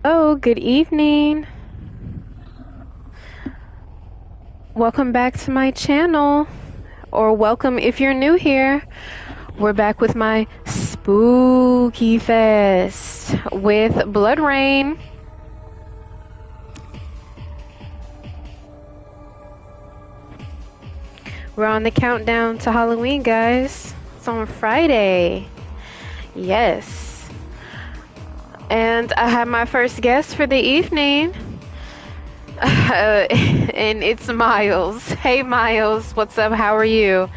Oh, good evening. Welcome back to my channel, or welcome if you're new here. We're back with my Spookyfest with BloodRayne. We're on the countdown to Halloween, guys. It's on Friday. Yes. And I have my first guest for the evening. And it's Miles. Hey Miles, what's up? How are you?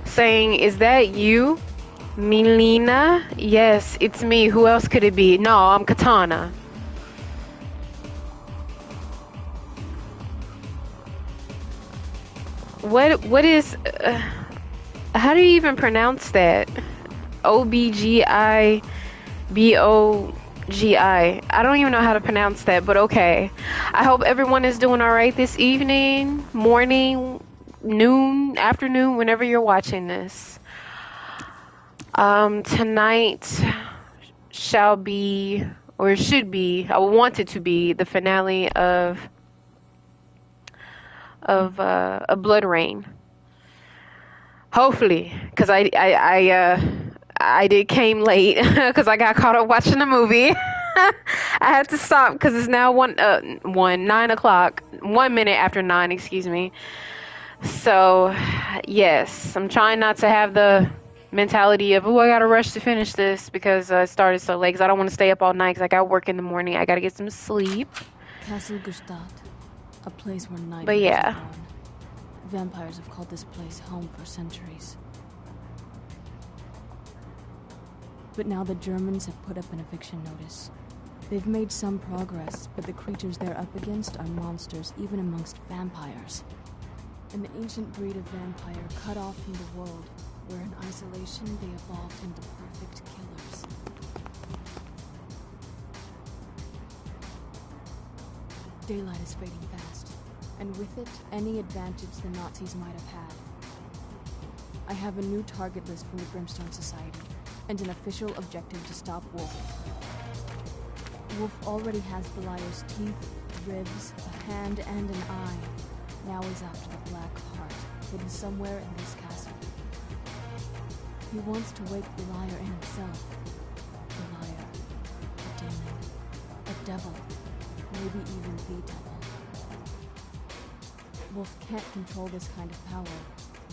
Saying, is that you? Milena? Yes, it's me. Who else could it be? No, I'm Katana. What is how do you even pronounce that? OBGIBOGI. I don't even know how to pronounce that, but okay. I hope everyone is doing all right this evening, morning, noon, afternoon, whenever you're watching this. Tonight shall be, or should be, I want it to be the finale of a BloodRayne. Hopefully, because I did came late because I got caught up watching the movie. I had to stop because it's now 9 o'clock, 1 minute after 9, excuse me. So, yes, I'm trying not to have the mentality of, oh, I gotta rush to finish this because it started so late. Because I don't want to stay up all night because I got work in the morning. I gotta get some sleep. Castle Gestalt, a place where night. But yeah. Vampires have called this place home for centuries. But now the Germans have put up an eviction notice. They've made some progress, but the creatures they're up against are monsters even amongst vampires. An ancient breed of vampire cut off from the world, where in isolation they evolved into perfect killers. Daylight is fading fast, and with it, any advantage the Nazis might have had. I have a new target list from the Brimstone Society, and an official objective to stop Wolf. Wolf already has Beliar's teeth, ribs, a hand, and an eye. Now he's after the Black Heart, hidden somewhere in this castle. He wants to wake Beliar in himself. Beliar, a demon, a devil, maybe even the devil. Wolf can't control this kind of power.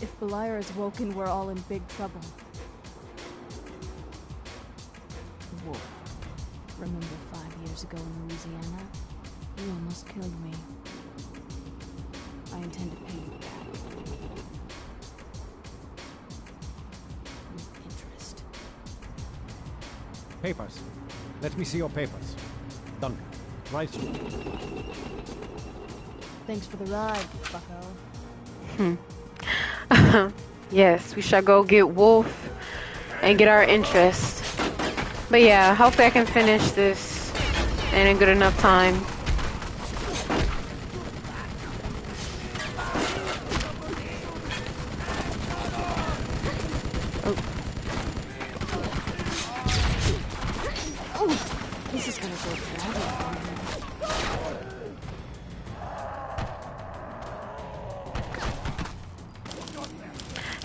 If Beliar is woken, we're all in big trouble. Wolf, remember 5 years ago in Louisiana? You almost killed me. I intend to pay you back. With interest. Papers. Let me see your papers. Done. Right. Thanks for the ride, bucko. Yes, we shall go get Wolf and get our interest. But yeah, hopefully I can finish this in a good enough time. This is gonna go badly.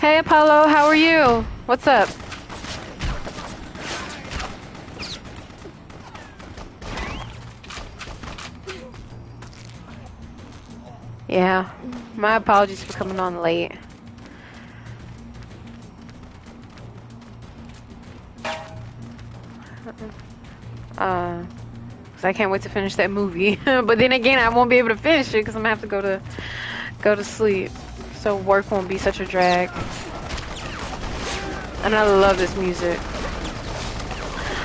Hey Apollo, how are you? What's up? Yeah, my apologies for coming on late. Cause I can't wait to finish that movie. But then again, I won't be able to finish it because I'm gonna have to go to sleep. So work won't be such a drag. And I love this music.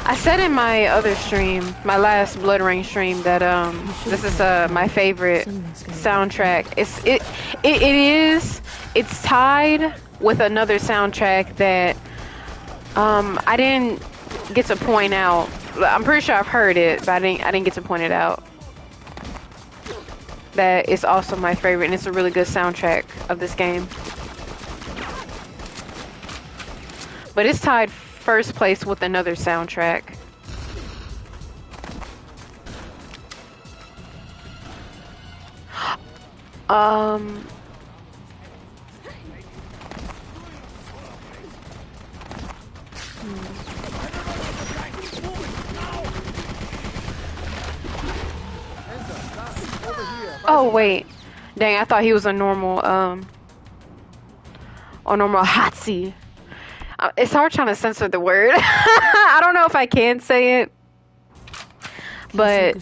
I said in my other stream, my last BloodRayne stream, that this is my favorite soundtrack. It's tied with another soundtrack that I didn't get to point out. I'm pretty sure I've heard it, but I didn't get to point it out. That is also my favorite, and it's a really good soundtrack of this game. But it's tied first place with another soundtrack. Um. Oh wait, dang! I thought he was a normal Hatsi. It's hard trying to censor the word. I don't know if I can say it, but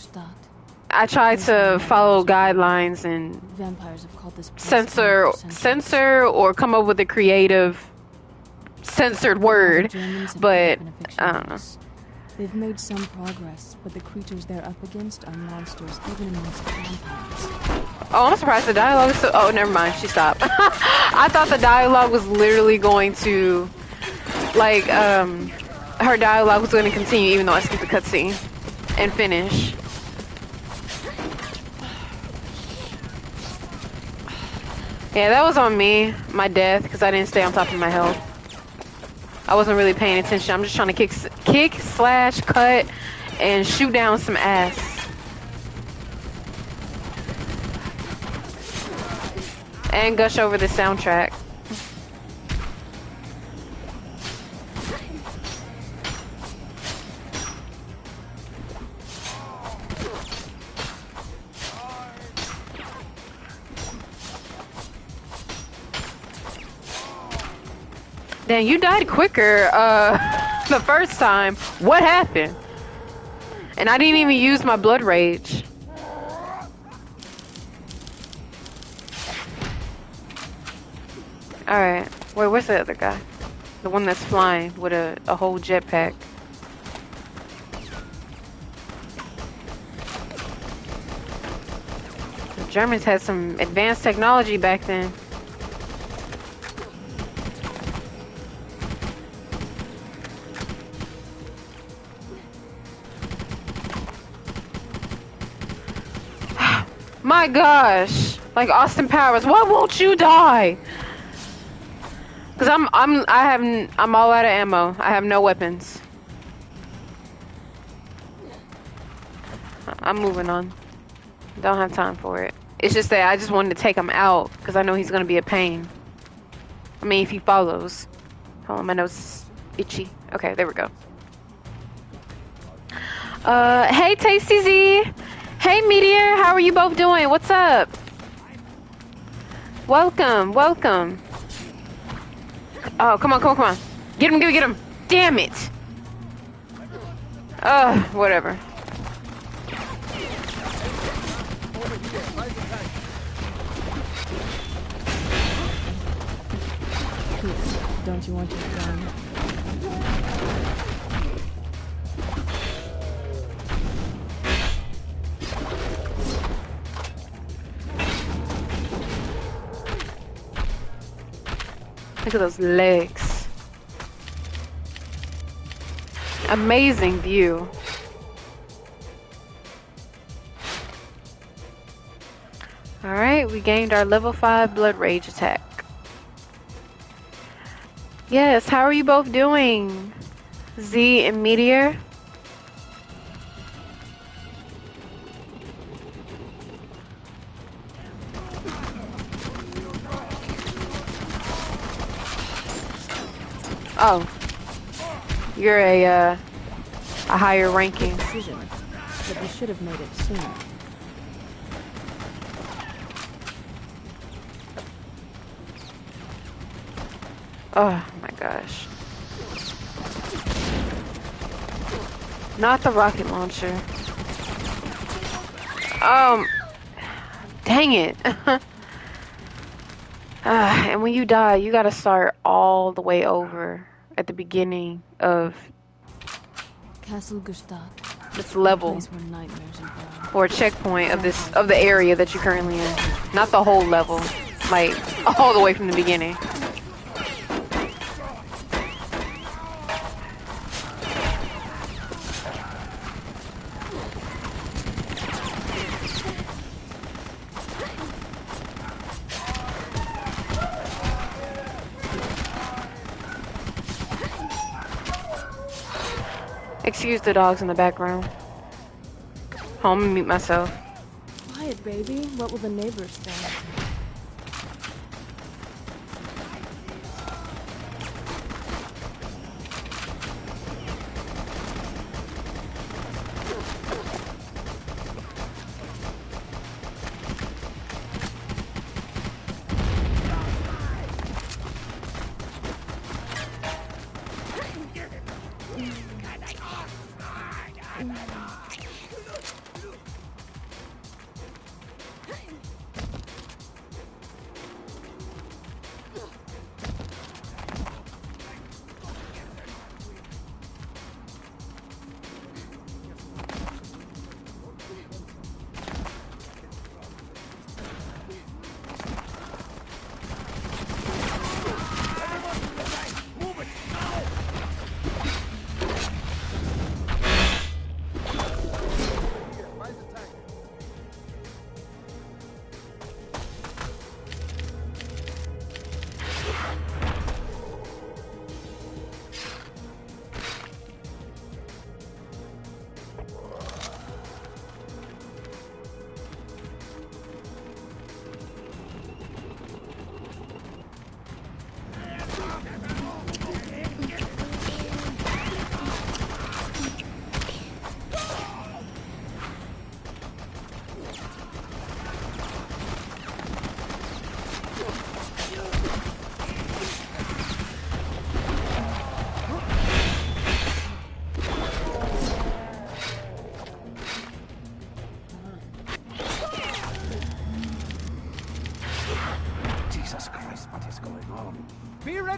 I try to follow guidelines and Vampires have called this place censor or come up with a creative censored word. But I don't know. They've made some progress, but the creatures they're up against are monsters, even amongst vampires. Oh, I'm surprised the dialogue is so... Oh, never mind. She stopped. I thought the dialogue was literally going to... Like, her dialogue was going to continue even though I skipped the cutscene. And finish. Yeah, that was on me. My death, because I didn't stay on top of my health. I wasn't really paying attention. I'm just trying to kick, slash, cut, and shoot down some ass. And gush over the soundtrack. Dang, you died quicker the first time. What happened? And I didn't even use my blood rage. Alright. Wait, where's the other guy? The one that's flying with a whole jetpack. The Germans had some advanced technology back then. My gosh, like Austin Powers, why won't you die? Cause I'm all out of ammo. I have no weapons. I'm moving on. Don't have time for it. It's just that I just wanted to take him out because I know he's gonna be a pain. I mean, if he follows. Hold on, my nose is itchy. Okay, there we go. Hey Tasty Z. Hey Meteor, how are you both doing? What's up? Welcome, welcome. Oh, come on, come on, come on. Get him, get him. Damn it. Whatever. Don't you want your gun? Look at those legs. Amazing view. Alright, we gained our level 5 blood rage attack. Yes, how are you both doing? Z and Meteor? Oh, you're a higher ranking. Decision, but we should have made it sooner. Oh my gosh. Not the rocket launcher. Dang it. And when you die, you gotta start all the way over at the beginning of Castle Gustav. this level, Where nightmares are or a checkpoint of the area that you're currently in. Not the whole level, like all the way from the beginning. Excuse the dogs in the background. Home and mute myself. Quiet, baby. What will the neighbors think?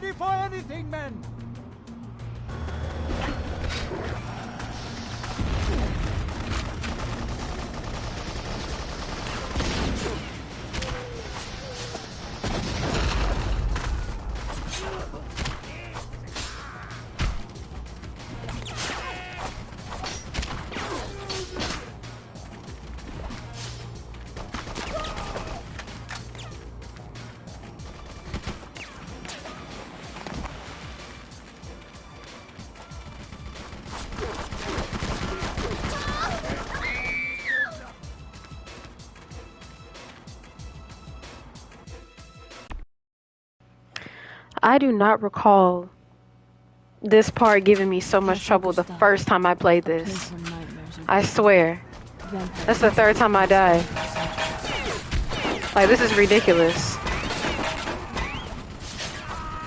ready for anything, men! I do not recall this part giving me so much trouble the first time I played this. I swear. That's the third time I died. Like, this is ridiculous.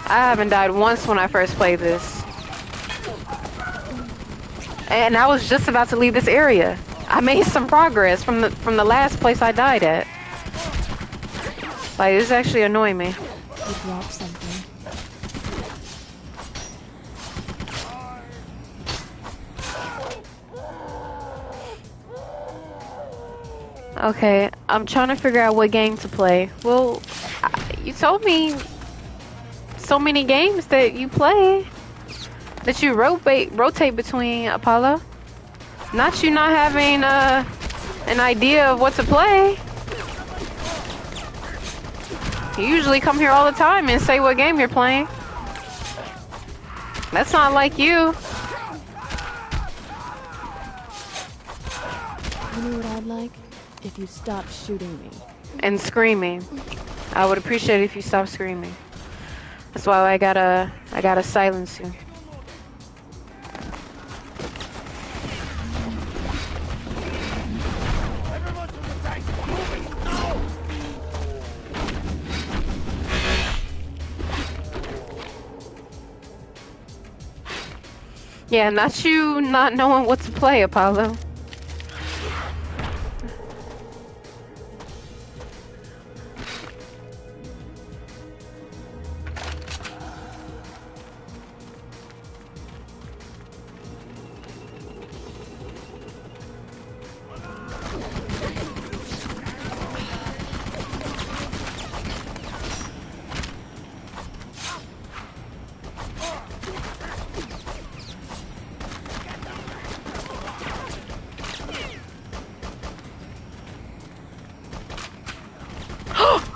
I haven't died once when I first played this. And I was just about to leave this area. I made some progress from the last place I died at. Like, this is actually annoying me. You dropped something. Okay, I'm trying to figure out what game to play. Well, you told me so many games that you play, that you rotate between, Apollo. Not you not having an idea of what to play. You usually come here all the time and say what game you're playing. That's not like you. You know what I'd like? If you stop shooting me. And screaming. I would appreciate it if you stopped screaming. That's why I gotta silence you. Yeah, not you not knowing what to play, Apollo.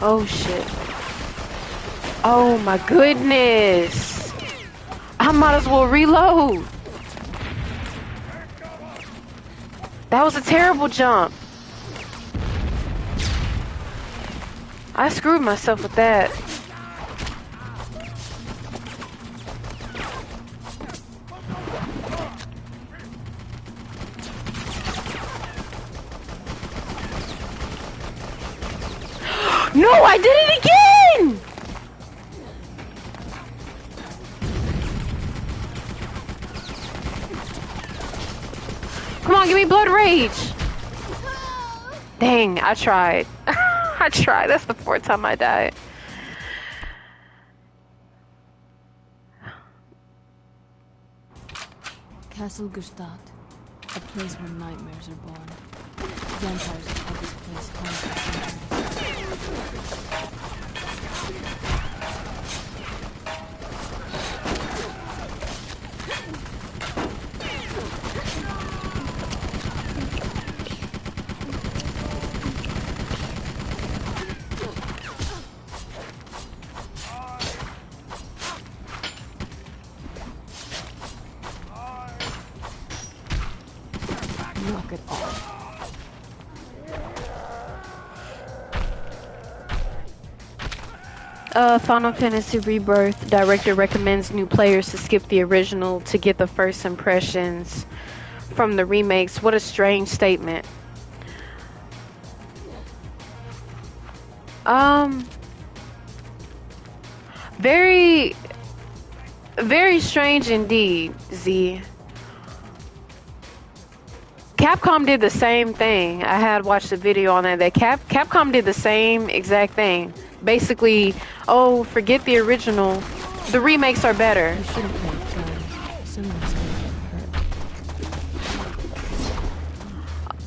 Oh shit. Oh my goodness. I might as well reload. That was a terrible jump. I screwed myself with that. No, I did it again! Come on, give me blood rage. Dang, I tried. I tried. That's the fourth time I died. Castle Gestadt, a place where nightmares are born. Vampires have called this place home for centuries. Knock it off. Final Fantasy Rebirth director recommends new players to skip the original to get the first impressions from the remakes. What a strange statement. Very, very strange indeed, Z. Capcom did the same thing. I had watched a video on that. Capcom did the same exact thing. Basically, oh, forget the original The remakes are better. You shouldn't let it go. Someone's gonna get hurt.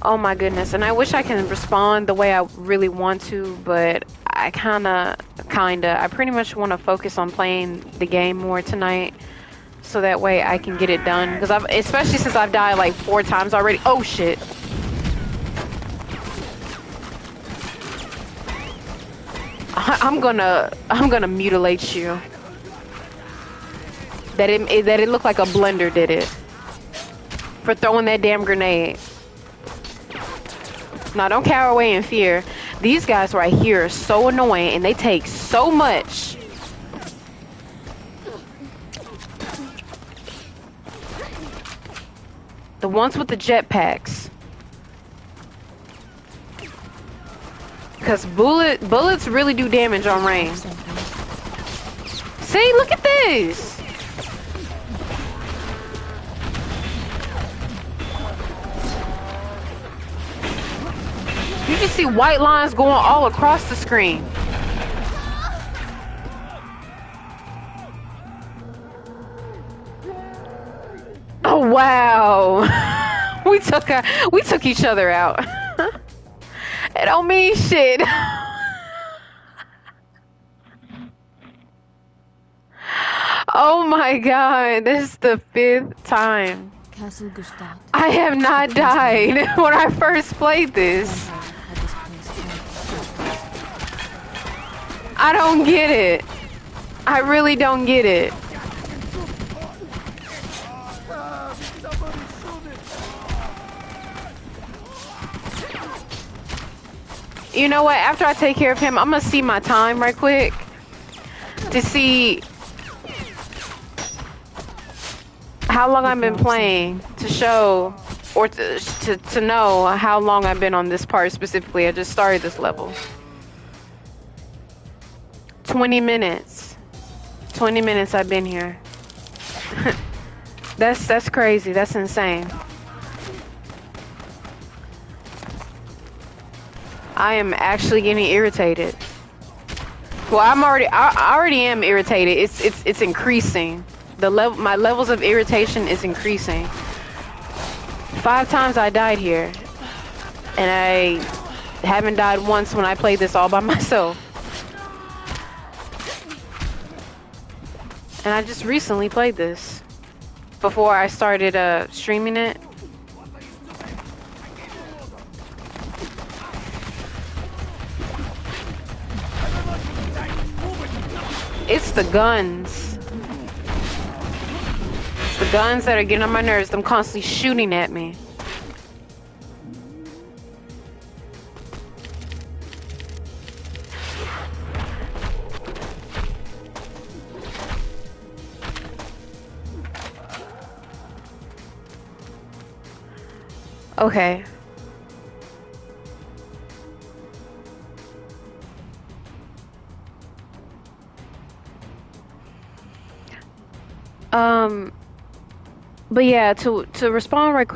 Oh my goodness. And I wish I can respond the way I really want to, but I kinda, I pretty much want to focus on playing the game more tonight. So that way I can get it done. Because especially since I've died like 4 times already. Oh shit. I'm gonna mutilate you. That it looked like a blender did it. For throwing that damn grenade. Now don't cower away in fear. These guys right here are so annoying and they take so much. The ones with the jetpacks. Because bullets really do damage on range. See, look at this. You can see white lines going all across the screen. Oh wow. we took each other out. It don't mean shit. Oh my god, this is the 5th time. Castle Gestalt. I have not died when I first played this. I don't get it. I really don't get it. You know what? After I take care of him, I'm gonna see my time right quick to see how long I've been playing, to show or to know how long I've been on this part specifically. I just started this level. 20 minutes. 20 minutes I've been here. That's crazy. That's insane. I am actually getting irritated. Well, I already am irritated. It's increasing. My levels of irritation is increasing. 5 times I died here, and I haven't died once when I played this all by myself. And I just recently played this before I started streaming it. It's the guns. It's the guns that are getting on my nerves. Them constantly shooting at me. Okay. But yeah, to respond right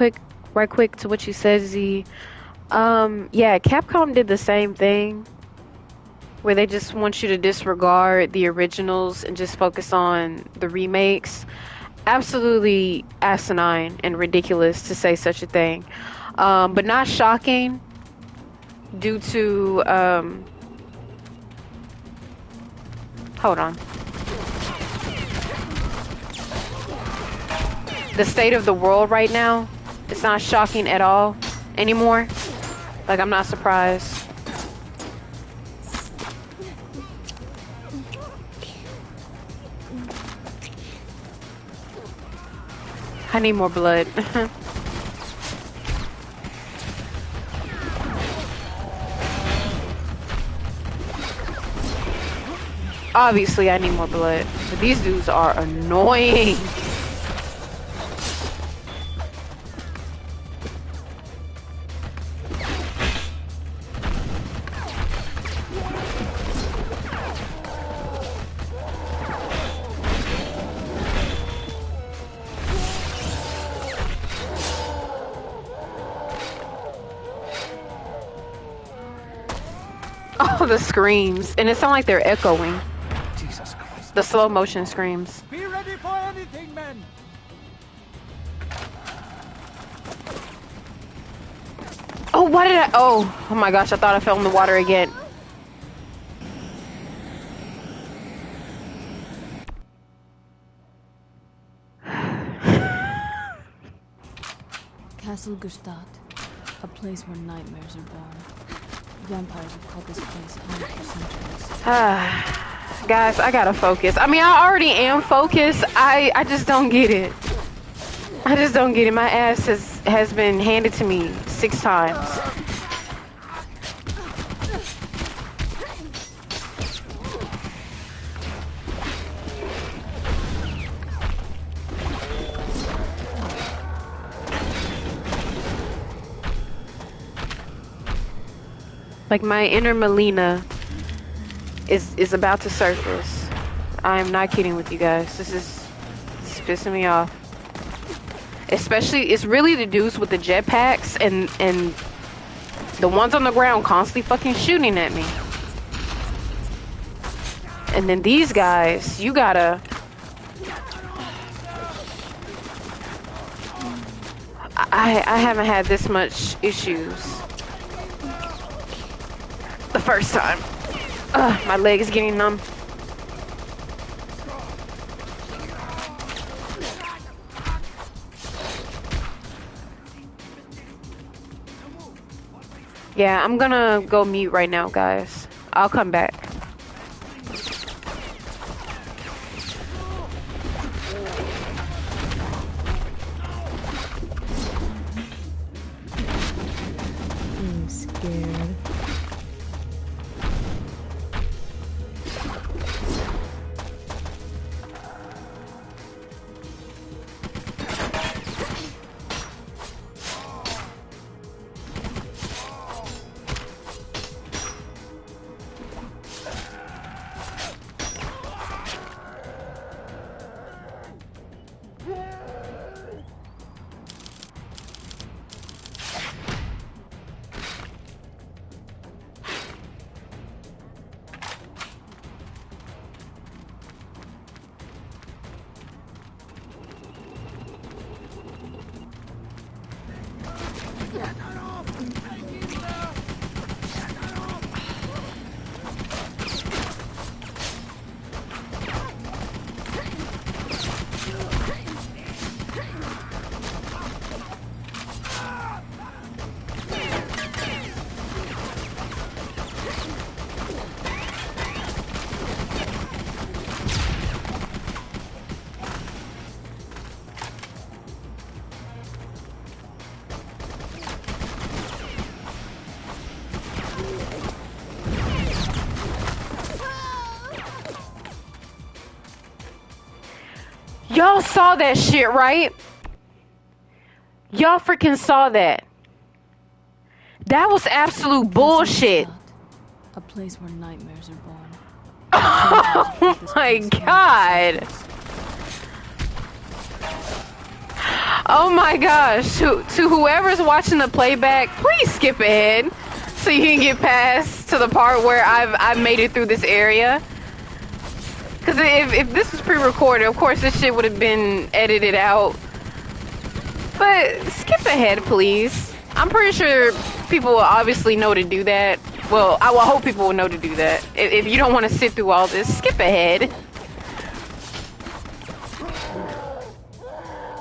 quick to what you said, Z. Yeah, Capcom did the same thing, where they just want you to disregard the originals and just focus on the remakes. Absolutely asinine and ridiculous to say such a thing, but not shocking due to hold on. The state of the world right now, it's not shocking at all anymore. Like, I'm not surprised. I need more blood. Obviously, I need more blood. But these dudes are annoying. Oh, the screams. And it sounds like they're echoing. Jesus Christ. The slow motion screams. Be ready for anything, men. Oh, why did I? Oh, oh my gosh! I thought I fell in the water again. Castle Gstaad, a place where nightmares are born. Vampires have called this place home for centuries. Guys, I gotta focus. I mean, I already am focused. I just don't get it. I just don't get it. My ass has been handed to me 6 times. Like my inner Melina is about to surface. I am not kidding with you guys. This is pissing me off. Especially, it's really the dudes with the jetpacks and the ones on the ground constantly fucking shooting at me. And then these guys, you gotta... I haven't had this much issues the first time. Ugh, my leg is getting numb. Yeah, I'm gonna go mute right now, guys. I'll come back. I'm scared. Y'all saw that shit, right? Y'all freaking saw that. That was absolute bullshit. A place where nightmares are born. Oh my god. Oh my gosh. To whoever's watching the playback, please skip ahead so you can get past to the part where I've made it through this area. Because if this was pre-recorded, of course this shit would have been edited out. But skip ahead, please. I'm pretty sure people will obviously know to do that. Well, I will hope people will know to do that. If you don't want to sit through all this, skip ahead.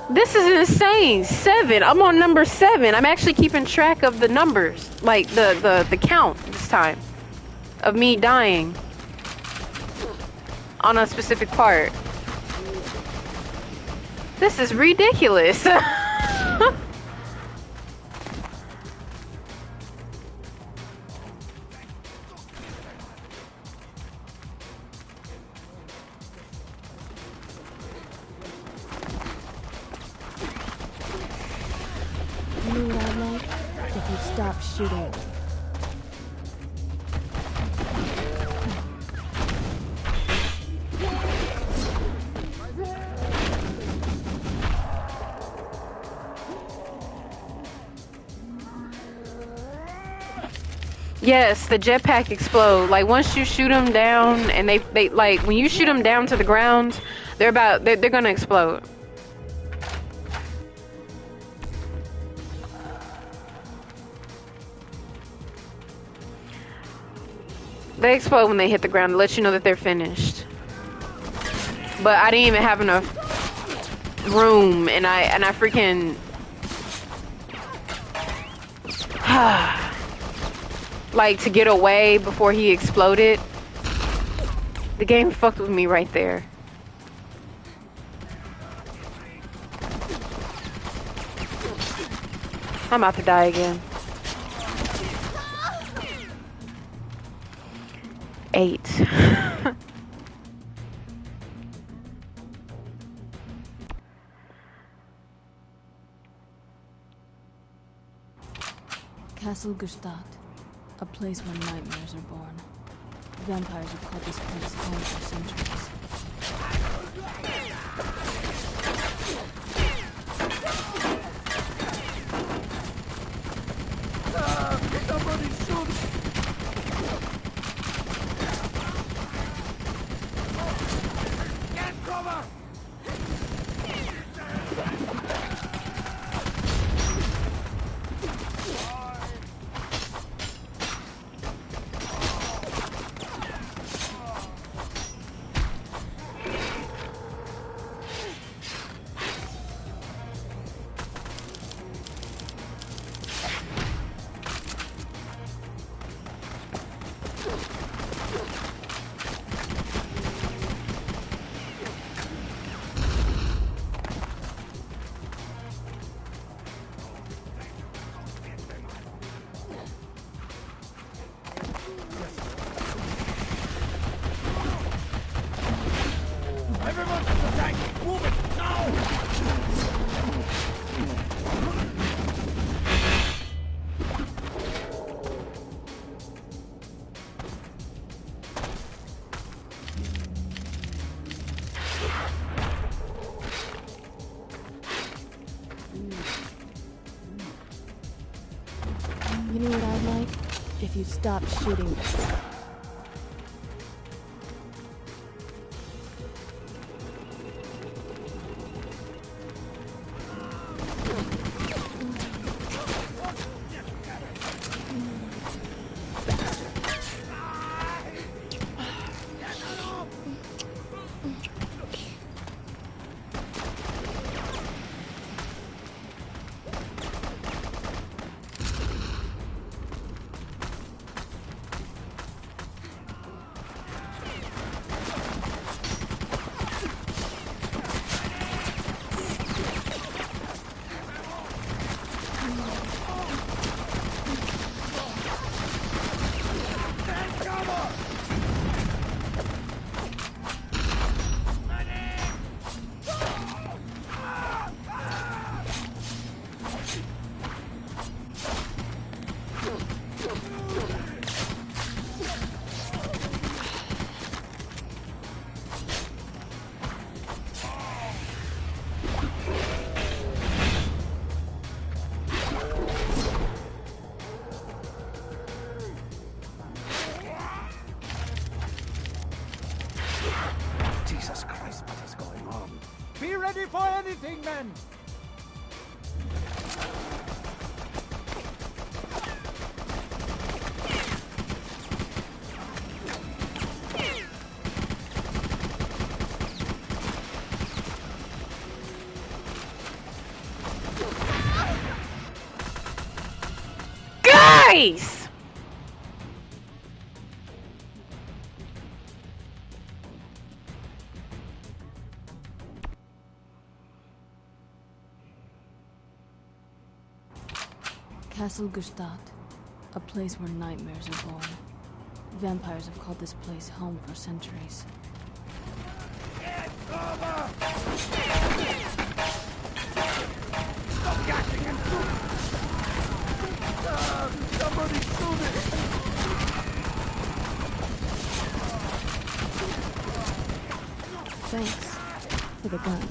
This is insane. 7. I'm on number 7. I'm actually keeping track of the numbers. Like, the count this time. Of me dying. On a specific part. This is ridiculous. You know what I'd like? If you stop shooting. Yes, the jetpack explode. Like once you shoot them down, and they like when you shoot them down to the ground, they're gonna explode. They explode when they hit the ground to let you know that they're finished. But I didn't even have enough room, and I freaking like to get away before he exploded. The game fucked with me right there. I'm about to die again. 8. Castle Gestadt, a place where nightmares are born. Vampires have called this place home for centuries. Somebody shoot! Get cover! Everyone to the tank! Move it! Now! You know what I'd like? If you stopped shooting. Jesus Christ, what is going on? Be ready for anything, men! Guys! Castle Gestadt, a place where nightmares are born. Vampires have called this place home for centuries. Get cover! Stop yakking and shoot! Somebody shoot it! Thanks for the gun.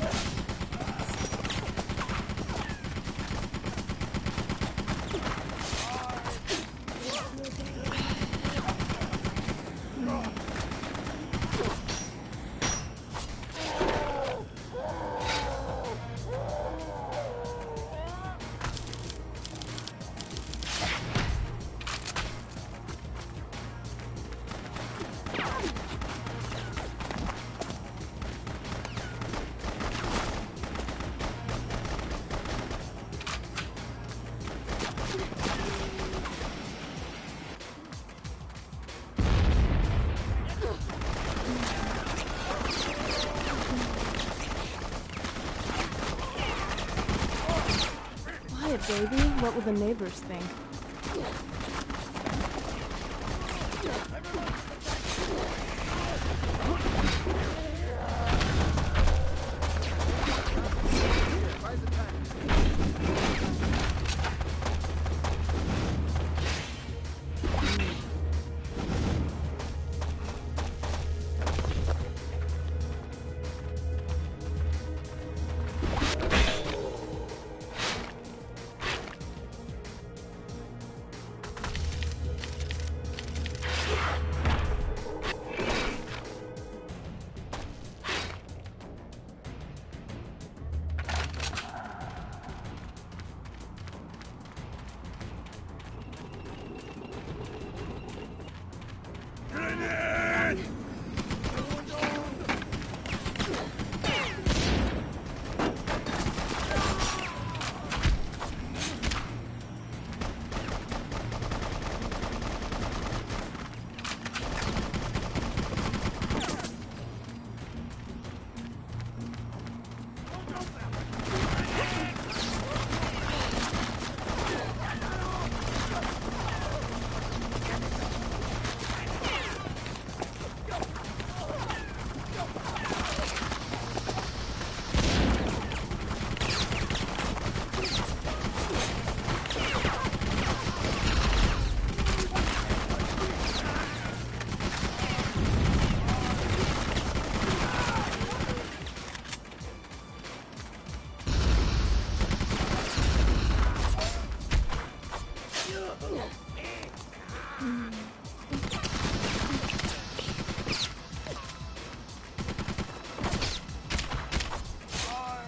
baby. What will the neighbors think?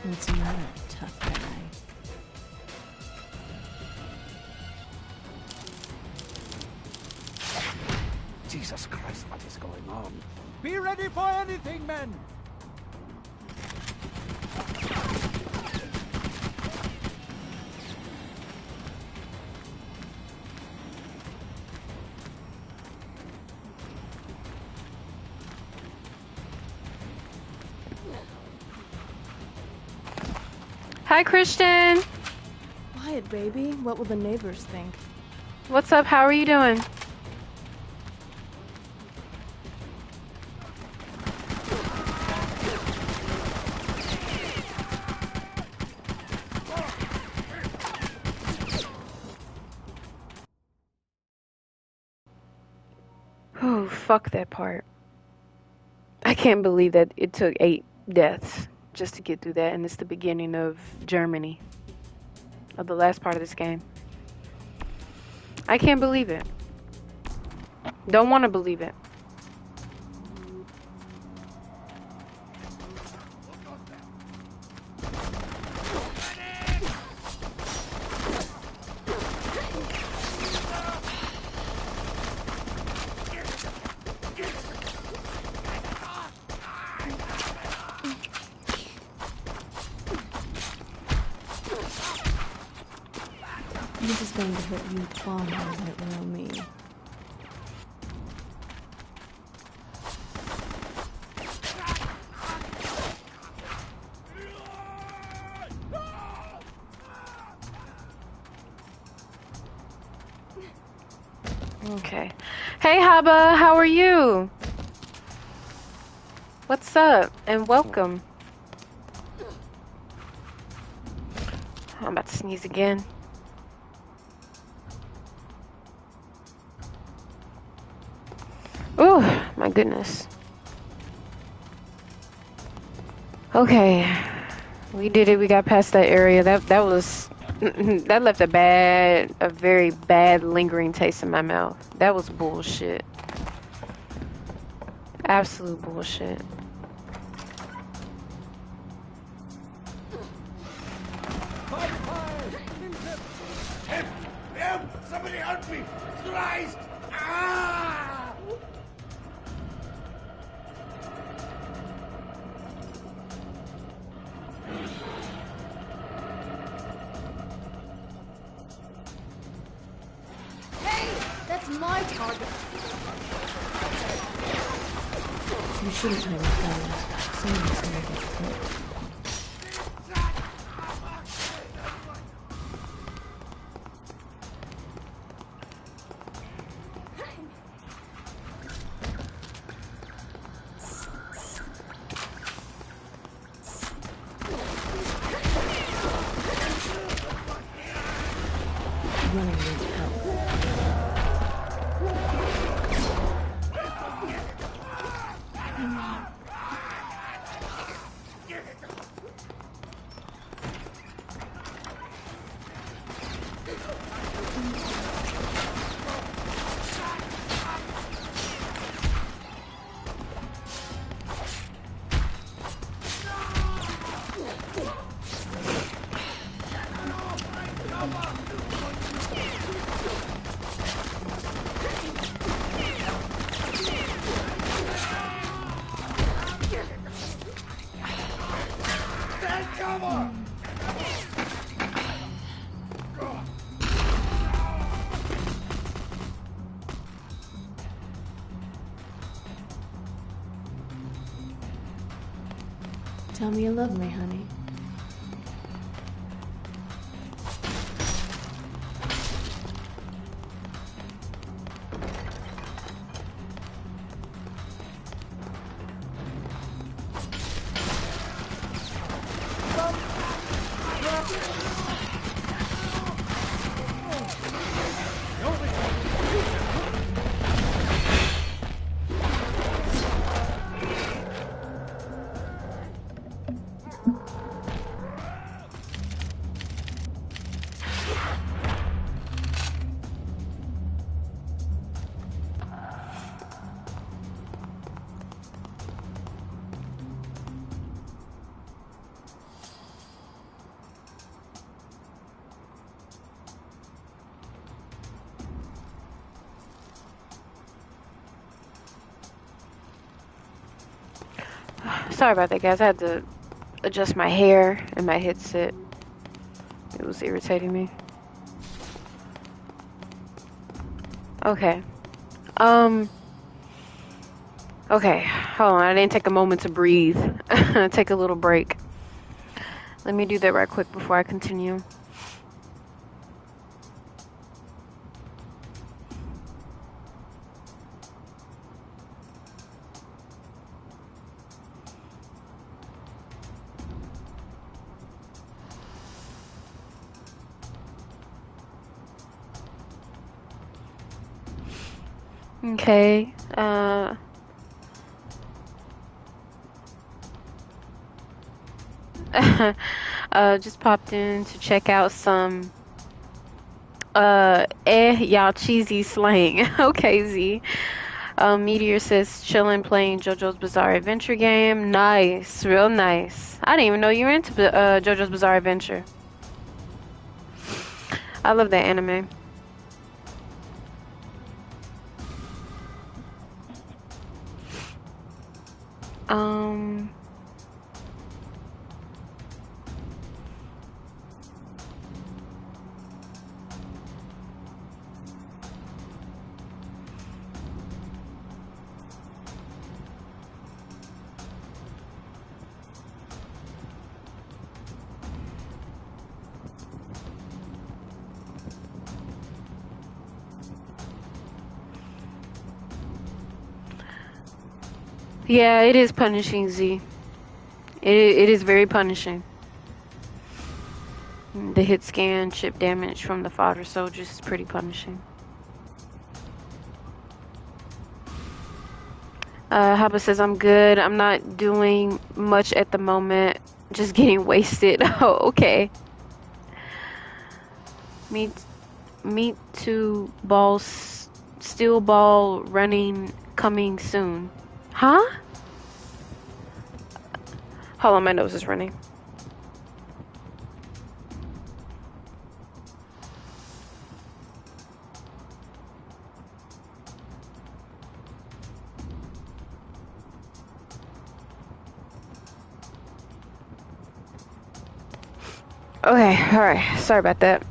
What's the matter, tough guy? Jesus Christ, what is going on? Be ready for anything, men! Hi, Christian. Quiet, baby. What will the neighbors think? What's up? How are you doing? Oh, fuck that part. I can't believe that it took 8 deaths just to get through that, and it's the beginning of Germany, of the last part of this game. I can't believe it. Don't want to believe it. This is going to hurt you far more than it will me. Okay. Hey, Haba, how are you? What's up? And welcome. I'm about to sneeze again. Oh, my goodness. Okay. We did it. We got past that area. That was that left a very bad lingering taste in my mouth. That was bullshit. Absolute bullshit. Help! Somebody help me! Christ! Ah! That's my target. You shouldn't play with guns. Someone's gonna get hurt. Tell me you love me, honey. Sorry about that, guys. I had to adjust my hair and my headset. It was irritating me. Okay. Okay. Hold on. I didn't take a moment to breathe. Take a little break. Let me do that right quick before I continue. Okay, just popped in to check out some, y'all cheesy slang. Okay, Z. Meteor says, chillin' playing JoJo's Bizarre Adventure game. Nice, real nice. I didn't even know you were into, JoJo's Bizarre Adventure. I love that anime. Yeah, it is punishing, Z. It is very punishing. The hit scan, chip damage from the fodder soldiers is pretty punishing. Haba says, I'm good. I'm not doing much at the moment. Just getting wasted. Oh, okay. Me too, balls. Steel ball running coming soon. Huh? Hold on, my nose is running. Okay, alright. Sorry about that.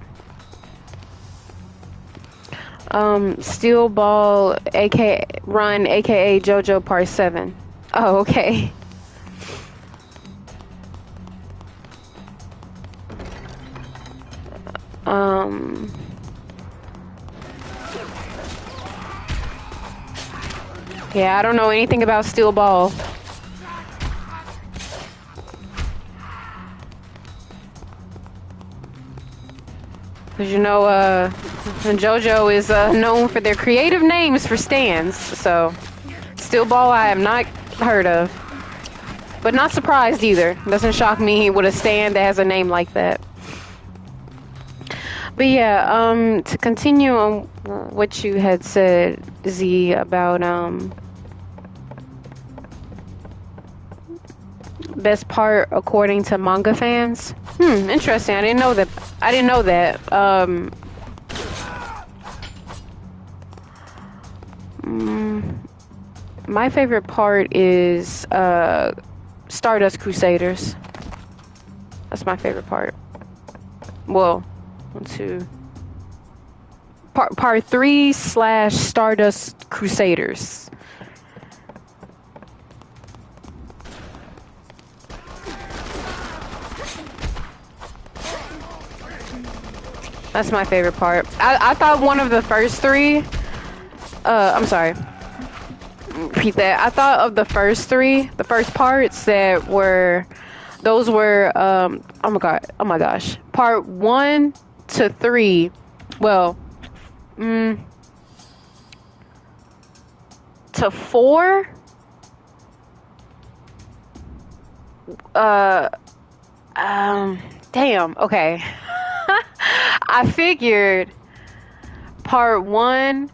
Steel Ball, aka Run, aka JoJo Part 7. Oh, okay. Yeah, I don't know anything about Steel Ball. Because you know, JoJo is known for their creative names for stands, so Steel Ball I have not heard of. But not surprised either. Doesn't shock me with a stand that has a name like that. But yeah, to continue on what you had said, Z, about best part according to manga fans. Interesting. I didn't know that. My favorite part is Stardust Crusaders. That's my favorite part. Well, part 3 / Stardust Crusaders. That's my favorite part. I thought one of the first three. I'm sorry. Repeat that. I thought of the first three, the first parts that were, those were. Oh my god. Oh my gosh. Part 1 to 3. Well, to 4. Damn. Okay. I figured part 1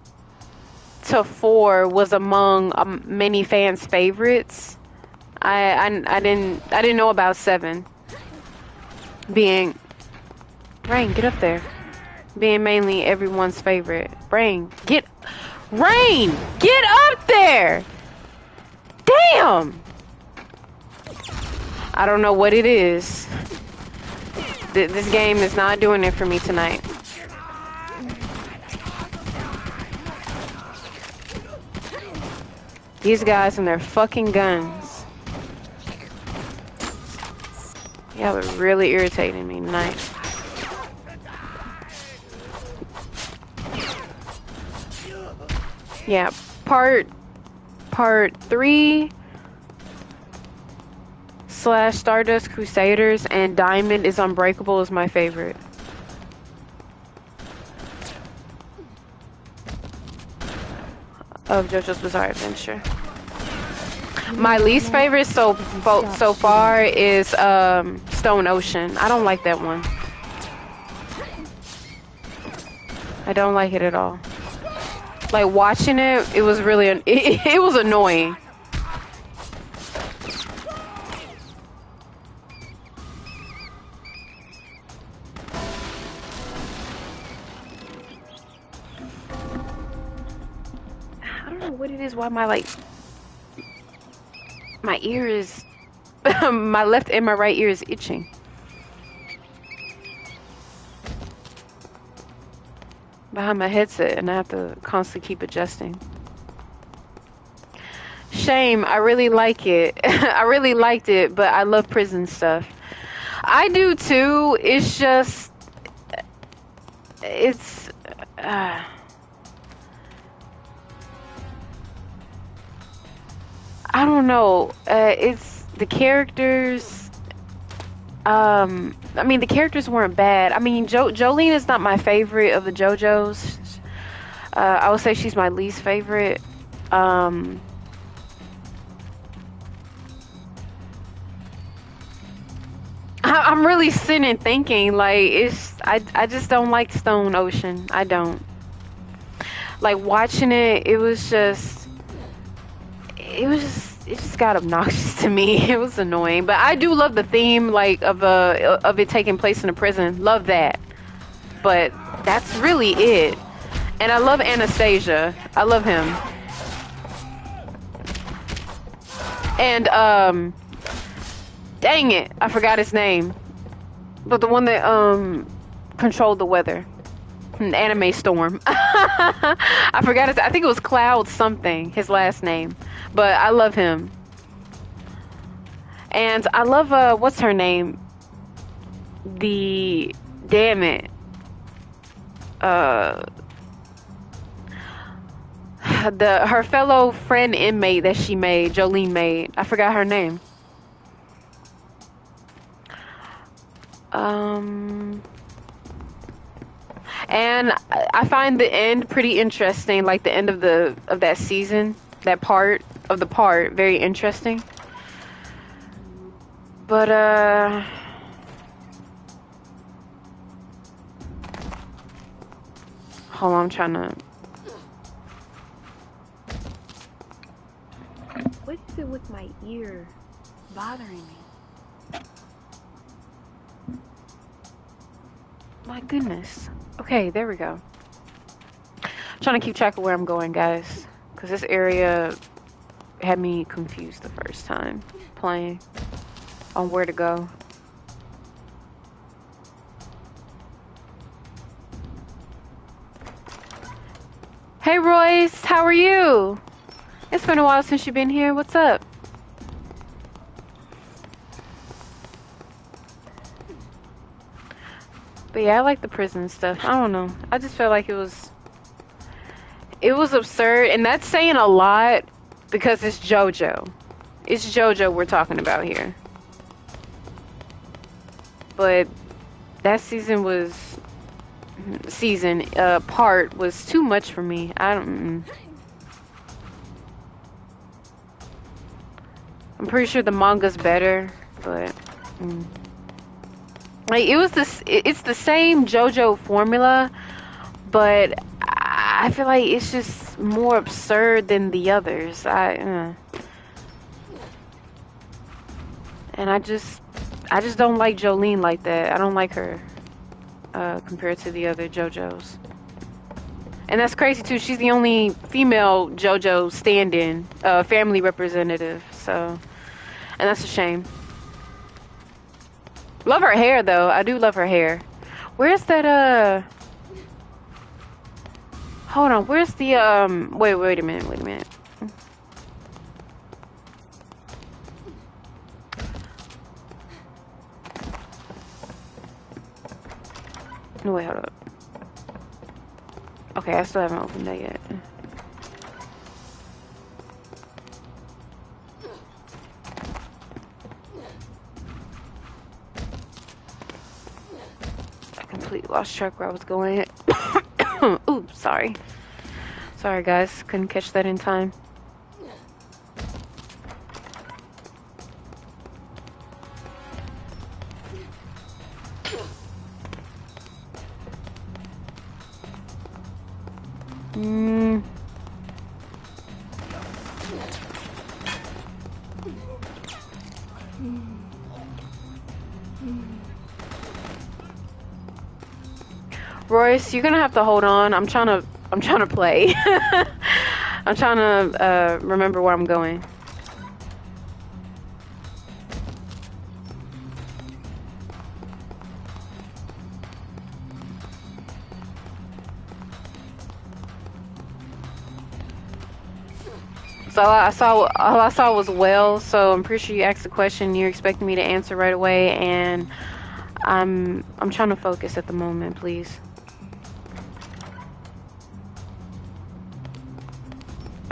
to 4 was among many fans' favorites. I didn't know about 7 being. Rain, get up there. Being mainly everyone's favorite. Rain, get up there. Damn. I don't know what it is. This game is not doing it for me tonight. These guys and their fucking guns. Yeah, they're really irritating me tonight. Yeah, part 3 / Stardust Crusaders and Diamond is Unbreakable is my favorite. Of JoJo's Bizarre Adventure. My least favorite so far is Stone Ocean. I don't like that one. I don't like it at all. Like watching it, it was really it was annoying. I don't know what it is. Why my ear is my left and my right ear is itching. Behind my headset, and I have to constantly keep adjusting. Shame, I really like it. I really liked it, but I love prison stuff. I do too. It's just, it's, I don't know. It's the characters. I mean, the characters weren't bad. I mean, Jolene is not my favorite of the JoJos. I would say she's my least favorite. I'm really sitting and thinking, like, I just don't like Stone Ocean. I don't. Like, watching it, it just got obnoxious to me. It was annoying, but I do love the theme, like, of it taking place in a prison. Love that, but that's really it. And I love Anastasia. I love him. And dang it, I forgot his name. But the one that controlled the weather, Anime Storm. I forgot I think it was Cloud something, his last name. But I love him. And I love, what's her name? Damn it. Her fellow friend inmate that she made, Jolene made. I forgot her name. And I find the end pretty interesting, like the end of that season, that part of the part, very interesting. But hold on, I'm trying to. What is it with my ear bothering me? My goodness. Okay, there we go. I'm trying to keep track of where I'm going, guys, because this area had me confused the first time playing on where to go. Hey Royce, how are you? It's been a while since you've been here. What's up? But yeah, I like the prison stuff. I don't know. I just felt like it was absurd, and that's saying a lot because it's JoJo. It's JoJo we're talking about here. But that part was too much for me. I don't. I'm pretty sure the manga's better, but like it's the same JoJo formula, but I feel like it's just more absurd than the others. And I just don't like Jolene like that. I don't like her compared to the other JoJos. And that's crazy too. She's the only female JoJo stand-in, family representative. So, and that's a shame. Love her hair though. I do love her hair. Where's that? Hold on. Where's the Wait a minute. Wait a minute. No, wait, hold up. Okay, I still haven't opened that yet. I completely lost track where I was going. Oops, sorry. Sorry, guys. Couldn't catch that in time. Royce, you're gonna have to hold on. I'm trying to play. I'm trying to remember where I'm going. So all I saw was well. So I'm pretty sure you asked the question. You're expecting me to answer right away, and I'm trying to focus at the moment, please.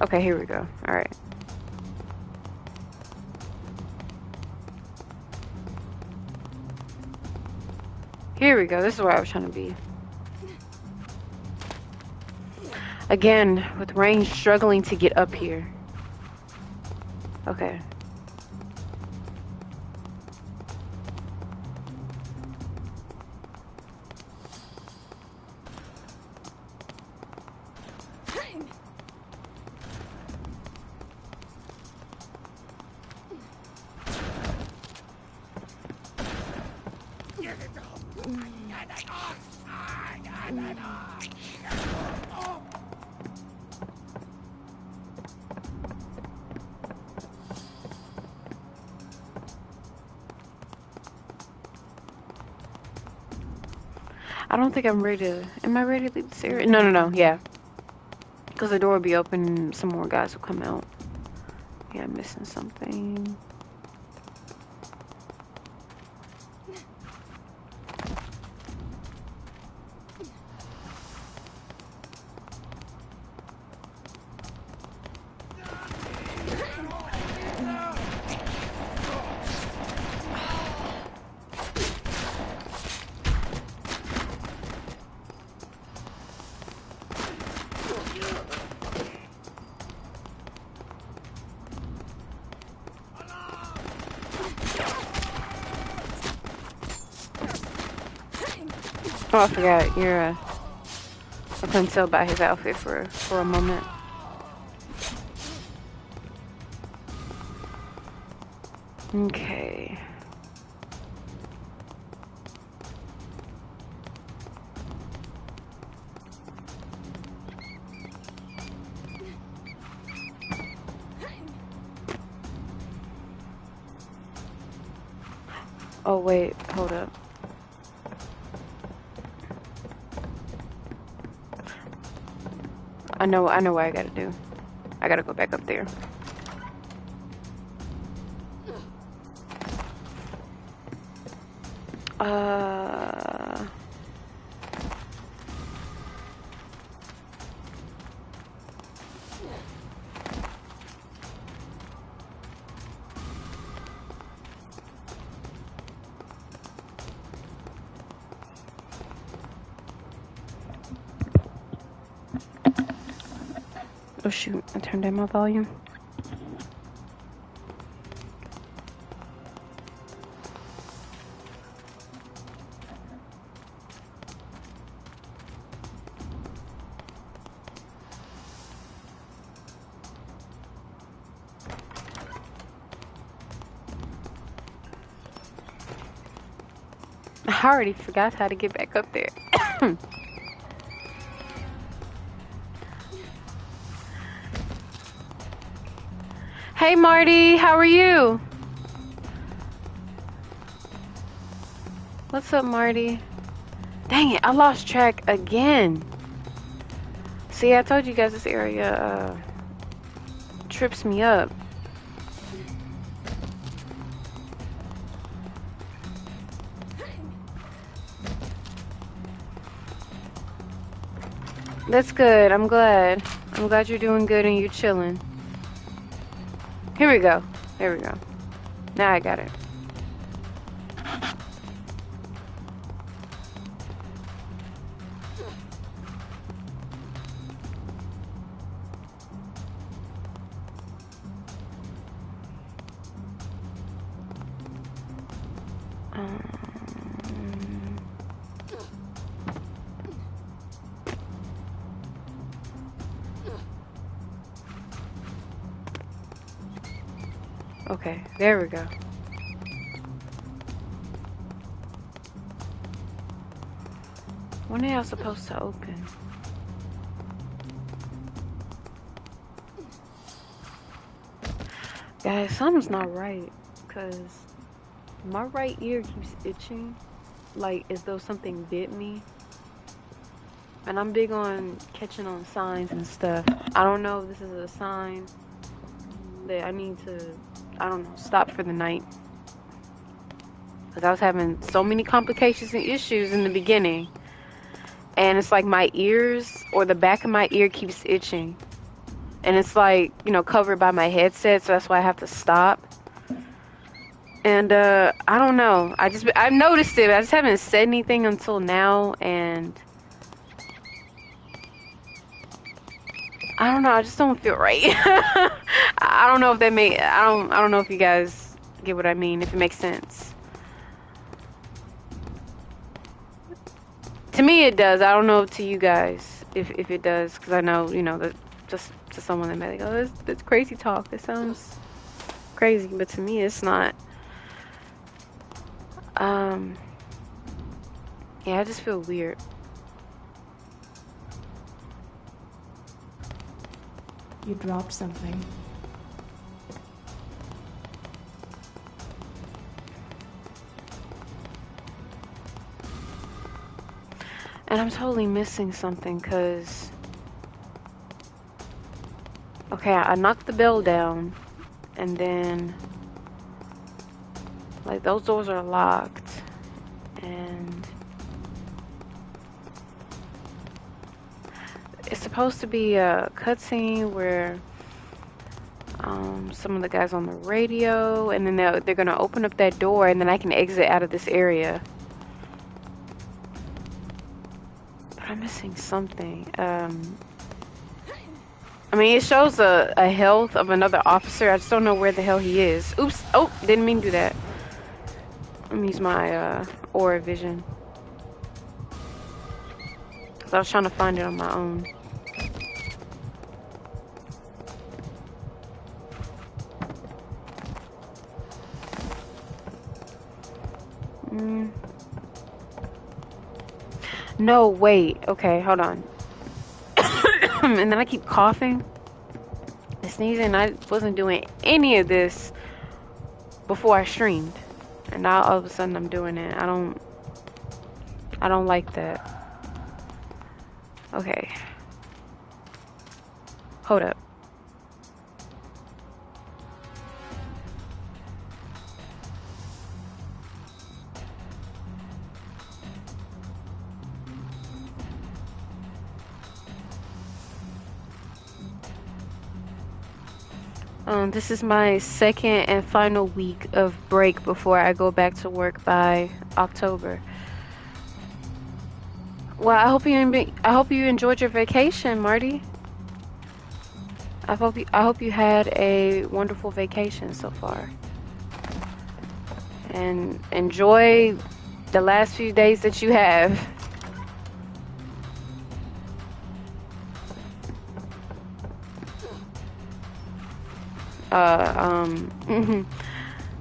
Okay, here we go. All right. Here we go. This is where I was trying to be. Again, with Rain struggling to get up here. Okay. I don't think I'm ready to... Am I ready to leave this area? No. Yeah. Because the door will be open and some more guys will come out. Yeah, I'm missing something. Oh, I forgot. You're I couldn't tell by his outfit for a moment. Okay. Oh wait, hold up. I know what I gotta do. I gotta go back up there. Oh shoot, I turned down my volume. I already forgot how to get back up there. Hey Marty, how are you? What's up, Marty? Dang it, I lost track again. See, I told you guys this area trips me up. That's good. I'm glad. I'm glad you're doing good and you're chilling. Here we go. There we go. Now I got it. Okay, there we go. When are y'all supposed to open? Guys, something's not right, because my right ear keeps itching, like as though something bit me. And I'm big on catching on signs and stuff. I don't know if this is a sign that I need to, I don't know, stop for the night. Because I was having so many complications and issues in the beginning. And it's like my ears, or the back of my ear keeps itching. And it's like, you know, covered by my headset, so that's why I have to stop. And I don't know. I've noticed it. I just haven't said anything until now, and I don't know. I just don't feel right. I don't know if that I don't know if you guys get what I mean. If it makes sense. To me, it does. I don't know to you guys if it does, because I know, you know, that just to someone that may like, oh, that's crazy talk. That sounds crazy, but to me, it's not. Yeah, I just feel weird. You dropped something. And I'm totally missing something, because okay, I knocked the bell down, and then like those doors are locked, and it's supposed to be a cutscene where some of the guys on the radio, and then they're gonna open up that door, and then I can exit out of this area. But I'm missing something. I mean, it shows a health of another officer. I just don't know where the hell he is. Oops. Oh, didn't mean to do that. Let me use my aura vision. Because I was trying to find it on my own. No, wait. Okay, hold on. And then I keep coughing and sneezing. I wasn't doing any of this before I streamed, and now all of a sudden I'm doing it. I don't like that. Okay, hold up. This is my second and final week of break before I go back to work by October. Well, I hope you enjoyed your vacation, Marty. I hope you had a wonderful vacation so far. And enjoy the last few days that you have.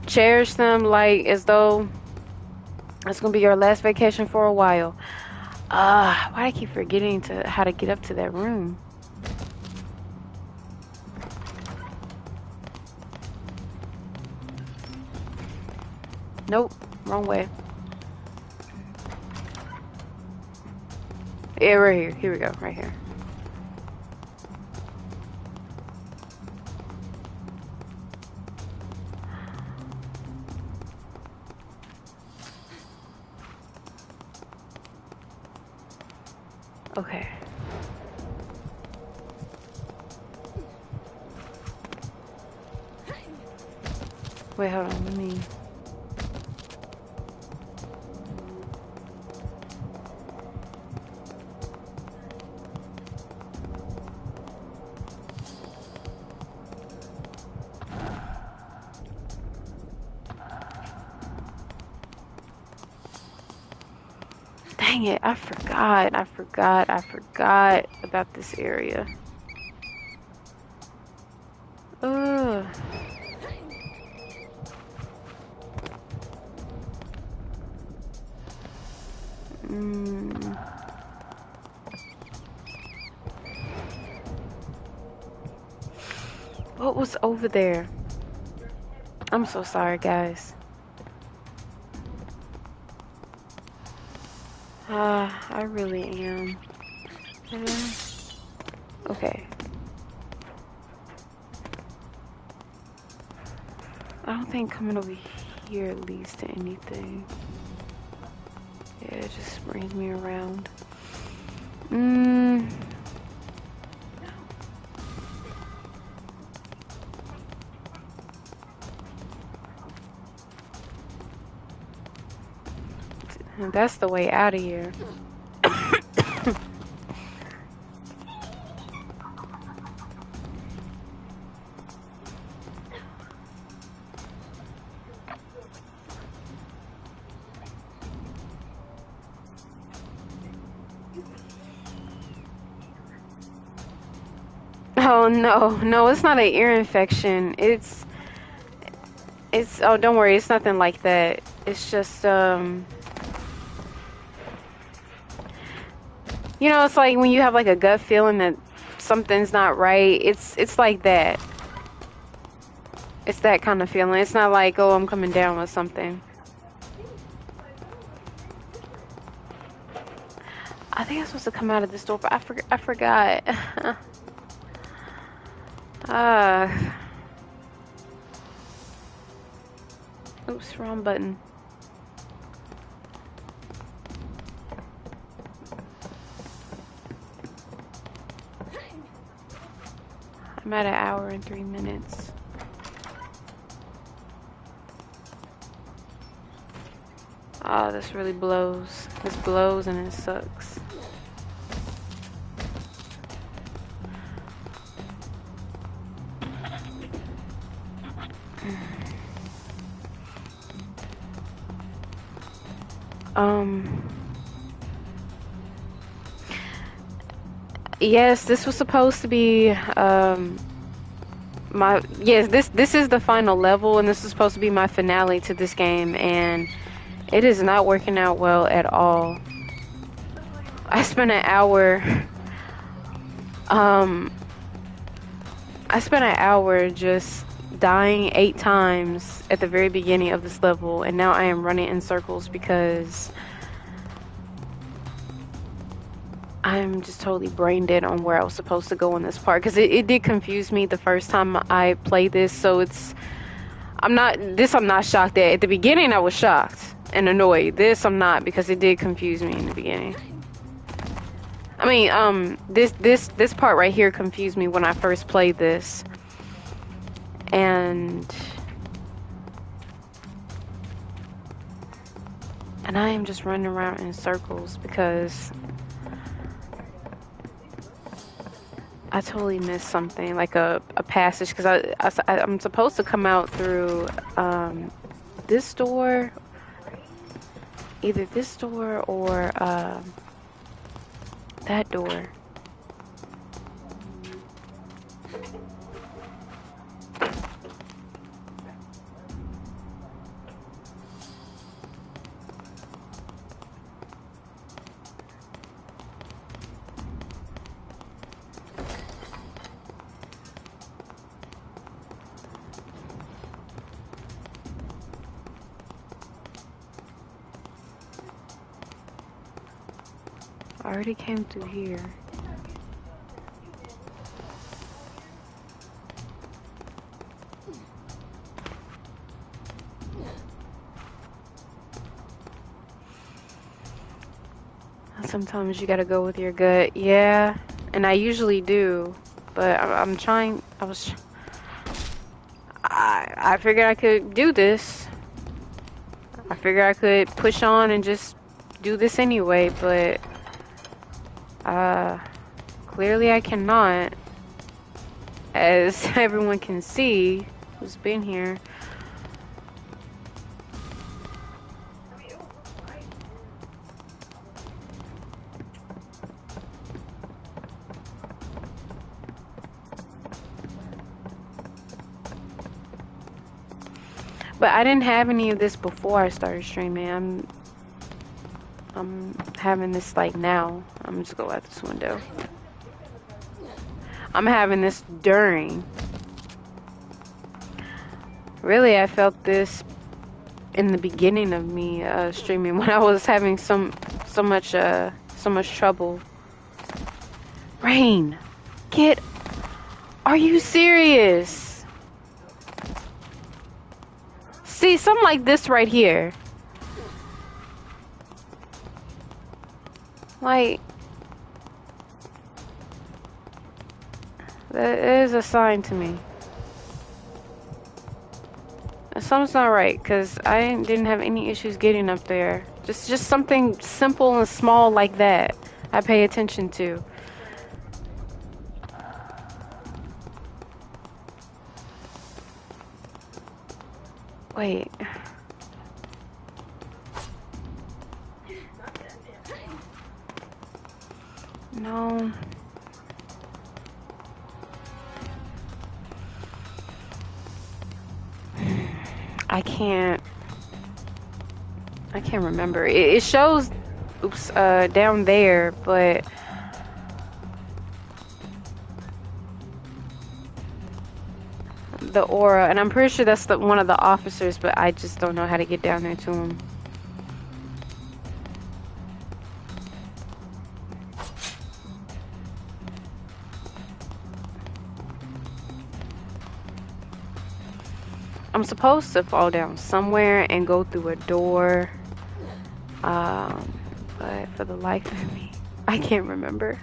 Cherish them like as though it's gonna be your last vacation for a while. Why do I keep forgetting how to get up to that room? Nope, wrong way. Yeah, right here. Here we go, right here. Okay. Wait, hold on, let me... Dang it, I forgot about this area. Ugh. What was over there? I'm so sorry, guys. I really am. Okay. I don't think coming over here leads to anything. Yeah, it just brings me around. That's the way out of here. Oh no, it's not an ear infection. It's oh, don't worry, it's nothing like that. It's just you know, it's like when you have like a gut feeling that something's not right. It's like that. It's that kind of feeling. It's not like, oh, I'm coming down with something. I think I'm supposed to come out of this door, but I forgot. Oops, wrong button. I'm at 1 hour and 3 minutes. Oh, this really blows. This blows and it sucks. Yes, this was supposed to be this is the final level, and this is supposed to be my finale to this game, and it is not working out well at all. I spent an hour just dying 8 times at the very beginning of this level, and now I am running in circles because I'm just totally brain dead on where I was supposed to go in this part, because it did confuse me the first time I played this. So I'm not shocked at. At the beginning I was shocked and annoyed. This I'm not, because it did confuse me in the beginning. I mean, this part right here confused me when I first played this. And I am just running around in circles because I totally missed something, like a passage, because I'm supposed to come out through this door, either this door or that door. I already came through here. Sometimes you gotta go with your gut. Yeah, and I usually do, but I'm trying. I figured I could do this. I figured I could push on and just do this anyway, but clearly I cannot, as everyone can see who's been here. But I didn't have any of this before I started streaming. I'm having this like now. I'm just go out this window. I'm having this during. Really, I felt this in the beginning of me streaming when I was having so much trouble. Rain, are you serious? See, something like this right here. Like, that is a sign to me. Something's not right, because I didn't have any issues getting up there. Just something simple and small like that I pay attention to. Wait. No. I can't remember. It shows, oops, down there, but the aura, and I'm pretty sure that's one of the officers, but I just don't know how to get down there to him. I'm supposed to fall down somewhere and go through a door, but for the life of me, I can't remember.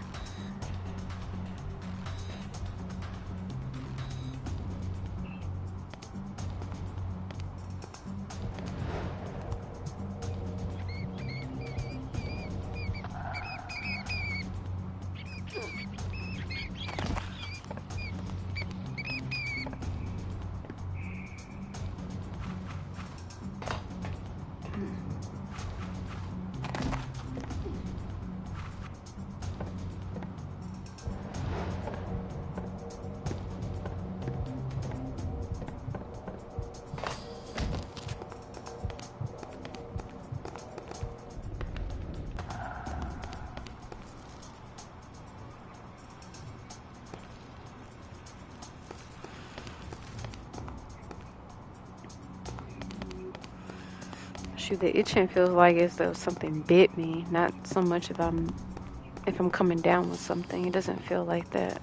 Shoot, the itching feels like as though something bit me, not so much if I'm coming down with something. It doesn't feel like that.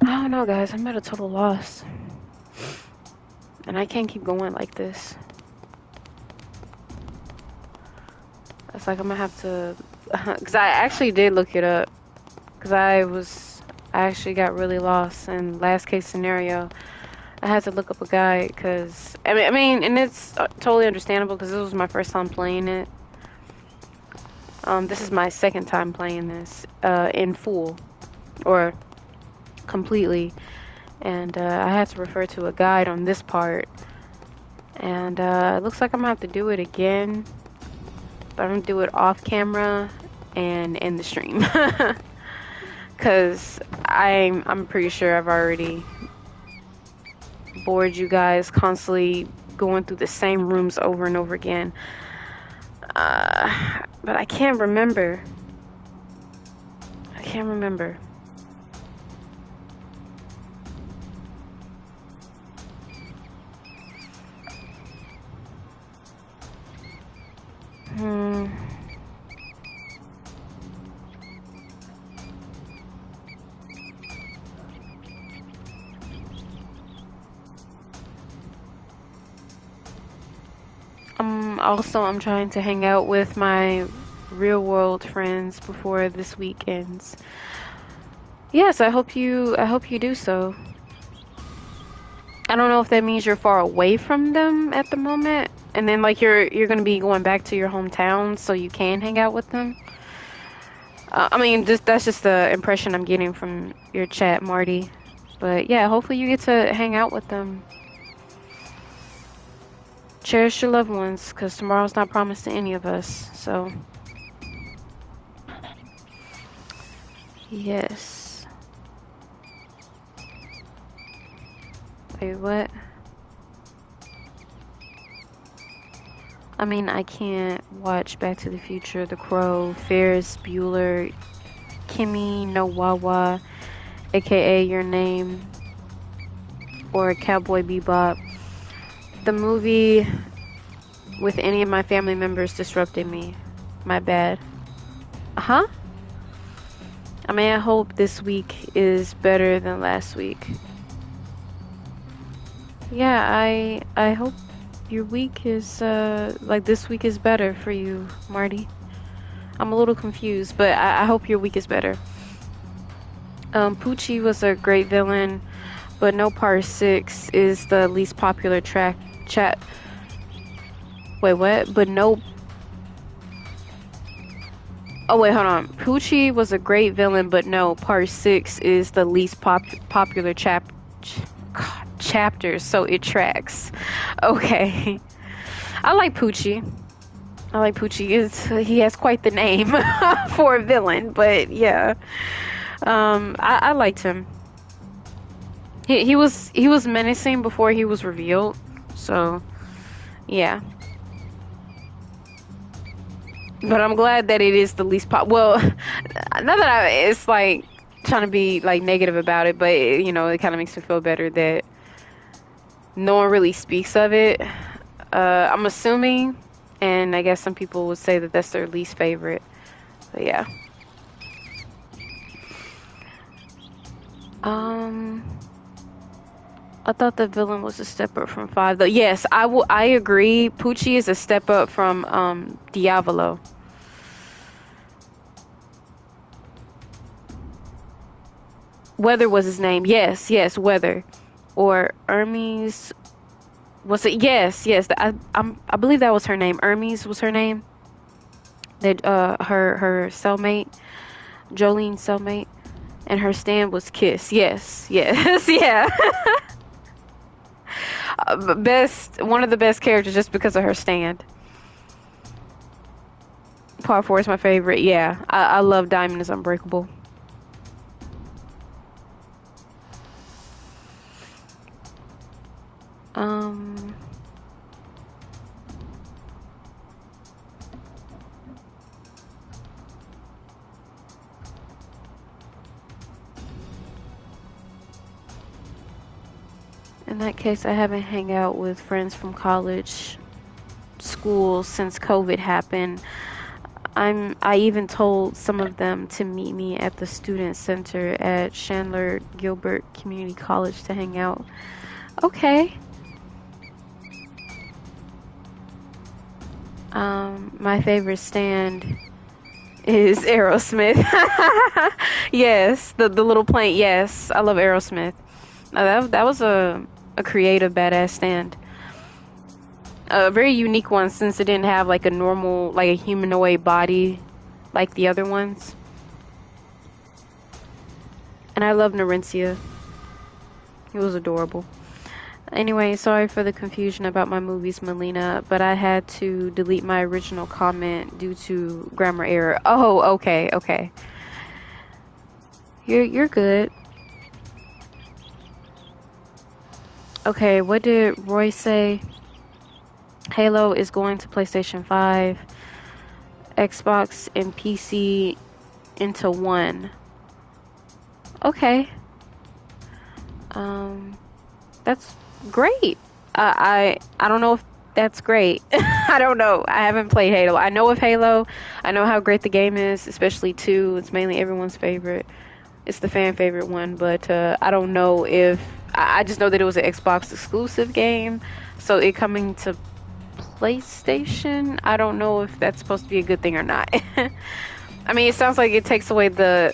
I don't know, guys. I'm at a total loss. And I can't keep going like this. It's like I'm gonna have to, because I actually did look it up, because I actually got really lost in last case scenario. I had to look up a guide because and it's totally understandable because this was my first time playing it. This is my second time playing this in full or completely, and I had to refer to a guide on this part, and it looks like I'm gonna have to do it again, but I'm gonna do it off camera and in the stream, because I'm pretty sure I've already bored you guys constantly going through the same rooms over and over again. But I can't remember. I can't remember. Also, I'm trying to hang out with my real world friends before this week ends. Yes, I hope you do so. I don't know if that means you're far away from them at the moment, and then like you're gonna be going back to your hometown so you can hang out with them. That's just the impression I'm getting from your chat, Marty. But yeah, hopefully you get to hang out with them. Cherish your loved ones, because tomorrow's not promised to any of us, so. Yes. Wait, what? I can't watch Back to the Future, The Crow, Ferris Bueller, Kimmy No Wawa, aka Your Name, or Cowboy Bebop. The movie with any of my family members disrupting me. My bad. Huh? I hope this week is better than last week. Yeah, I hope your week is, like this week is better for you, Marty. I'm a little confused, but I hope your week is better. Poochie was a great villain, but no Part 6 is the least popular Wait, what? But no... Oh, wait, hold on. Poochie was a great villain, but no, Part 6 is the least popular chapter, so it tracks. Okay. I like Poochie. He has quite the name for a villain, but yeah. I liked him. He was menacing before he was revealed, so yeah. But I'm glad that it is the least well, not that it's like trying to be like negative about it, but it kind of makes me feel better that no one really speaks of it. I'm assuming, and I guess some people would say that that's their least favorite, but yeah. I thought the villain was a step up from 5 though. Yes, I agree. Poochie is a step up from Diavolo. Weather was his name. Yes, Weather. Or Hermes. Was it? Yes. I believe that was her name. Hermes was her name. That her cellmate, Jolene's cellmate, and her stand was Kiss. Yes, yeah. One of the best characters just because of her stand. Part 4 is my favorite. Yeah, I love Diamond is Unbreakable. In that case, I haven't hung out with friends from college, school since COVID happened. I even told some of them to meet me at the student center at Chandler Gilbert Community College to hang out. Okay. My favorite stand is Aerosmith. Yes, the little plane. Yes, I love Aerosmith. That was a creative badass stand. A very unique one since it didn't have like a normal, like a humanoid body like the other ones. And I love Narencia. He was adorable. Anyway, sorry for the confusion about my movies, Melina, but I had to delete my original comment due to grammar error. Oh, okay, okay. You're good. Okay, what did Roy say? Halo is going to PlayStation 5, Xbox, and PC into one. Okay. That's great. I don't know if that's great. I don't know. I haven't played Halo. I know of Halo. I know how great the game is, especially 2. It's mainly everyone's favorite. It's the fan favorite one, but I don't know if I just know that it was an Xbox exclusive game, so it coming to PlayStation, I don't know if that's supposed to be a good thing or not. I mean, it sounds like it takes away the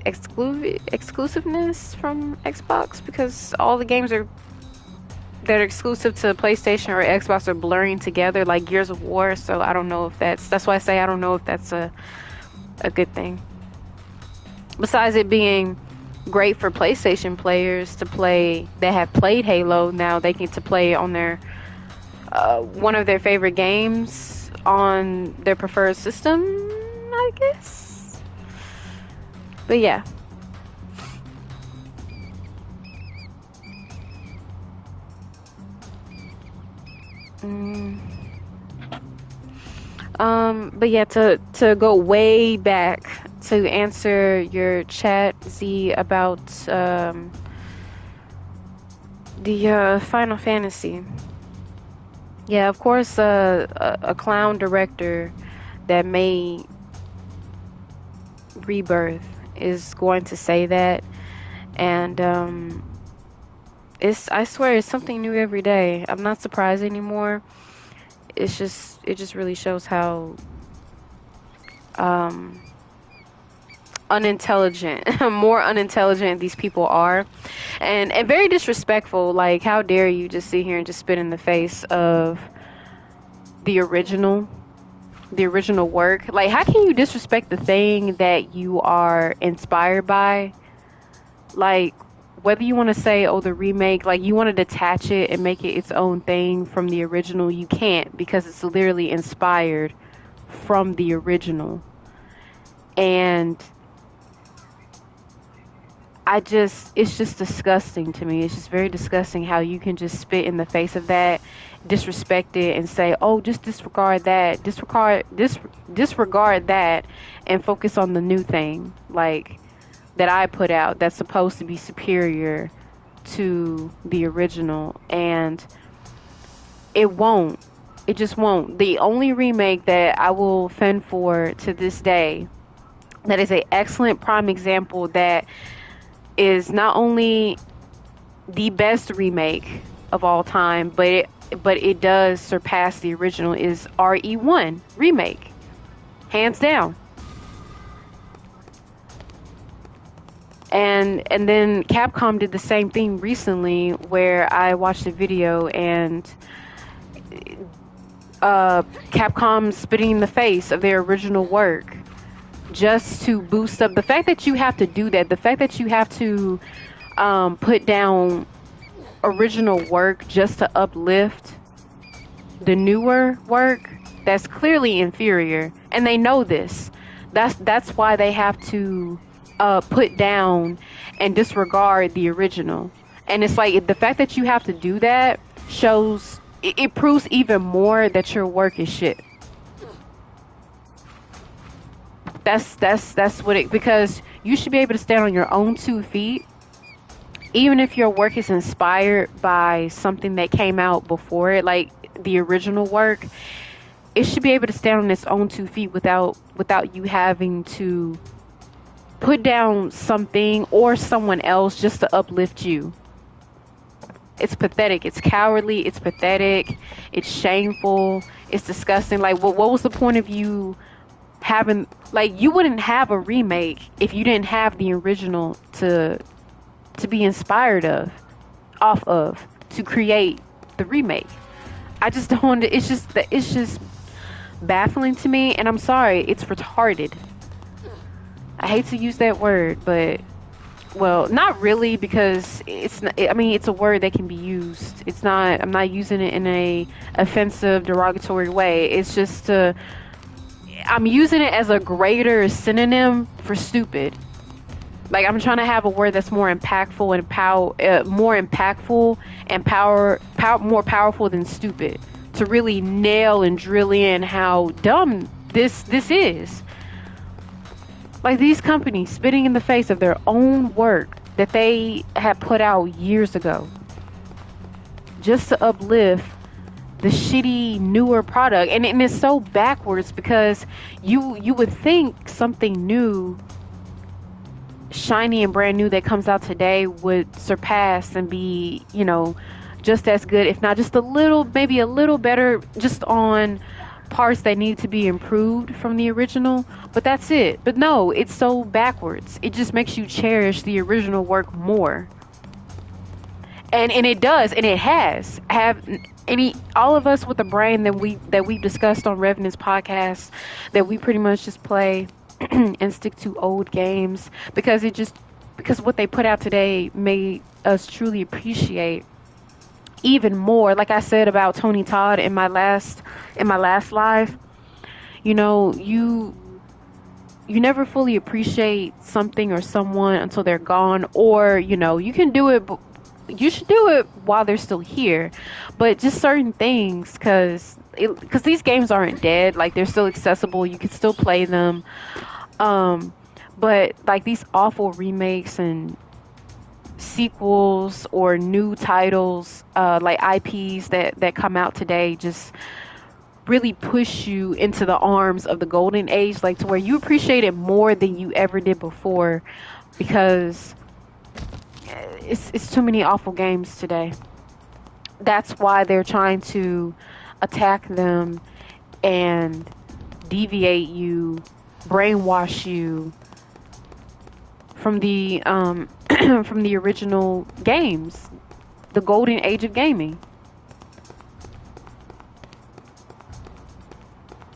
exclusiveness from Xbox because all the games that are exclusive to PlayStation or Xbox are blurring together like Gears of War, so I don't know if that's why I say I don't know if that's a good thing. Besides it being great for PlayStation players to play that have played Halo, now they get to play on their one of their favorite games on their preferred system, I guess. But yeah. But yeah, to go way back to answer your chat, Z, about the Final Fantasy. Yeah, of course, a clown director that made Rebirth is going to say that, and I swear it's something new every day. I'm not surprised anymore. It just really shows how unintelligent, more unintelligent these people are, and very disrespectful. Like, how dare you just sit here and just spit in the face of the original work? Like, how can you disrespect the thing that you are inspired by? Like, whether you want to say, oh, the remake, like, you want to detach it and make it its own thing from the original, you can't, because it's literally inspired from the original. And it's just disgusting to me. It's just very disgusting how you can just spit in the face of that, disrespect it, and say, oh, just disregard that, disregard that, and focus on the new thing, like, that I put out that's supposed to be superior to the original. And it won't. It just won't. The only remake that I will fend for to this day, that is an excellent prime example, that is not only the best remake of all time, but it does surpass the original, is RE1 remake, hands down. And then Capcom did the same thing recently, where I watched a video and Capcom spitting in the face of their original work just to boost up. The fact that you have to do that, the fact that you have to put down original work just to uplift the newer work that's clearly inferior, and they know this. That's why they have to put down and disregard the original. And it's like, the fact that you have to do that shows, it proves even more that your work is shit. That's what it, because you should be able to stand on your own 2 feet, even if your work is inspired by something that came out before it, like the original work. It should be able to stand on its own 2 feet without you having to put down something or someone else just to uplift you. It's pathetic. It's cowardly. It's pathetic. It's shameful. It's disgusting. Like, what was the point of you having, like, you wouldn't have a remake if you didn't have the original to be inspired off of, to create the remake. I just don't, it's just baffling to me, and I'm sorry, it's retarded. I hate to use that word, but, well, not really, because it's not, I mean, it's a word that can be used. It's not, I'm not using it in a offensive, derogatory way. It's just I'm using it as a greater synonym for stupid. Like, I'm trying to have a word that's more impactful and more powerful than stupid, to really nail and drill in how dumb this is. Like, these companies spitting in the face of their own work that they had put out years ago, just to uplift the shitty newer product. And it's so backwards, because you would think something new, shiny and brand new that comes out today would surpass and be, you know, just as good, if not just a little, maybe a little better, just on parts that need to be improved from the original. But that's it. But no, it's so backwards. It just makes you cherish the original work more. And it does, and it has all of us with a brain that we discussed on Revenant's podcast, that we pretty much just play and stick to old games, because what they put out today made us truly appreciate even more. Like I said about Tony Todd in my last live, you know, you never fully appreciate something or someone until they're gone, or, you know, you can do it, but you should do it while they're still here. But just certain things, because these games aren't dead, like, they're still accessible, you can still play them. But like, these awful remakes and sequels or new titles, like IPs that come out today, just really push you into the arms of the golden age, like, to where you appreciate it more than you ever did before, because it's too many awful games today. That's why they're trying to attack them and deviate you, brainwash you from the from the original games, the golden age of gaming.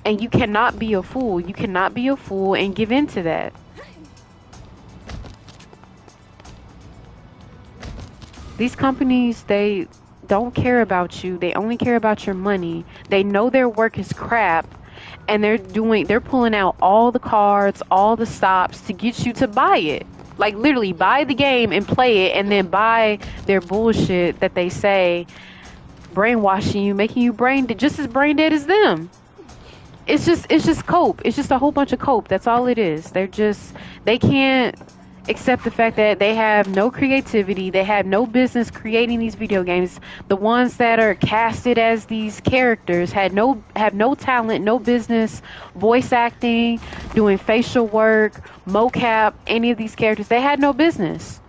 And you cannot be a fool. You cannot be a fool and give in to that. These companies, they don't care about you. They only care about your money. They know their work is crap, and they're pulling out all the cards, all the stops to get you to buy it. Like, literally buy the game and play it, and then buy their bullshit that they say, brainwashing you, making you just as brain dead as them. It's just cope. It's just a whole bunch of cope. That's all it is. They can't accept the fact that they have no creativity. They have no business creating these video games. The ones that are casted as these characters have no talent, no business voice acting, doing facial work, mocap, any of these characters. They had no business.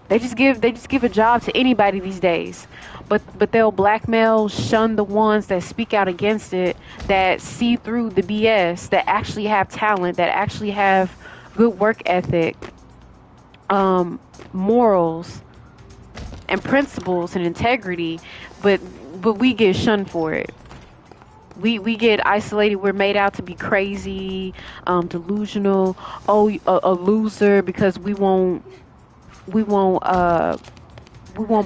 They just give a job to anybody these days. But they'll blackmail, shun the ones that speak out against it, that see through the BS, that actually have talent, that actually have good work ethic, morals, and principles and integrity. But we get shunned for it. We get isolated. We're made out to be crazy, delusional. Oh, a loser, because we won't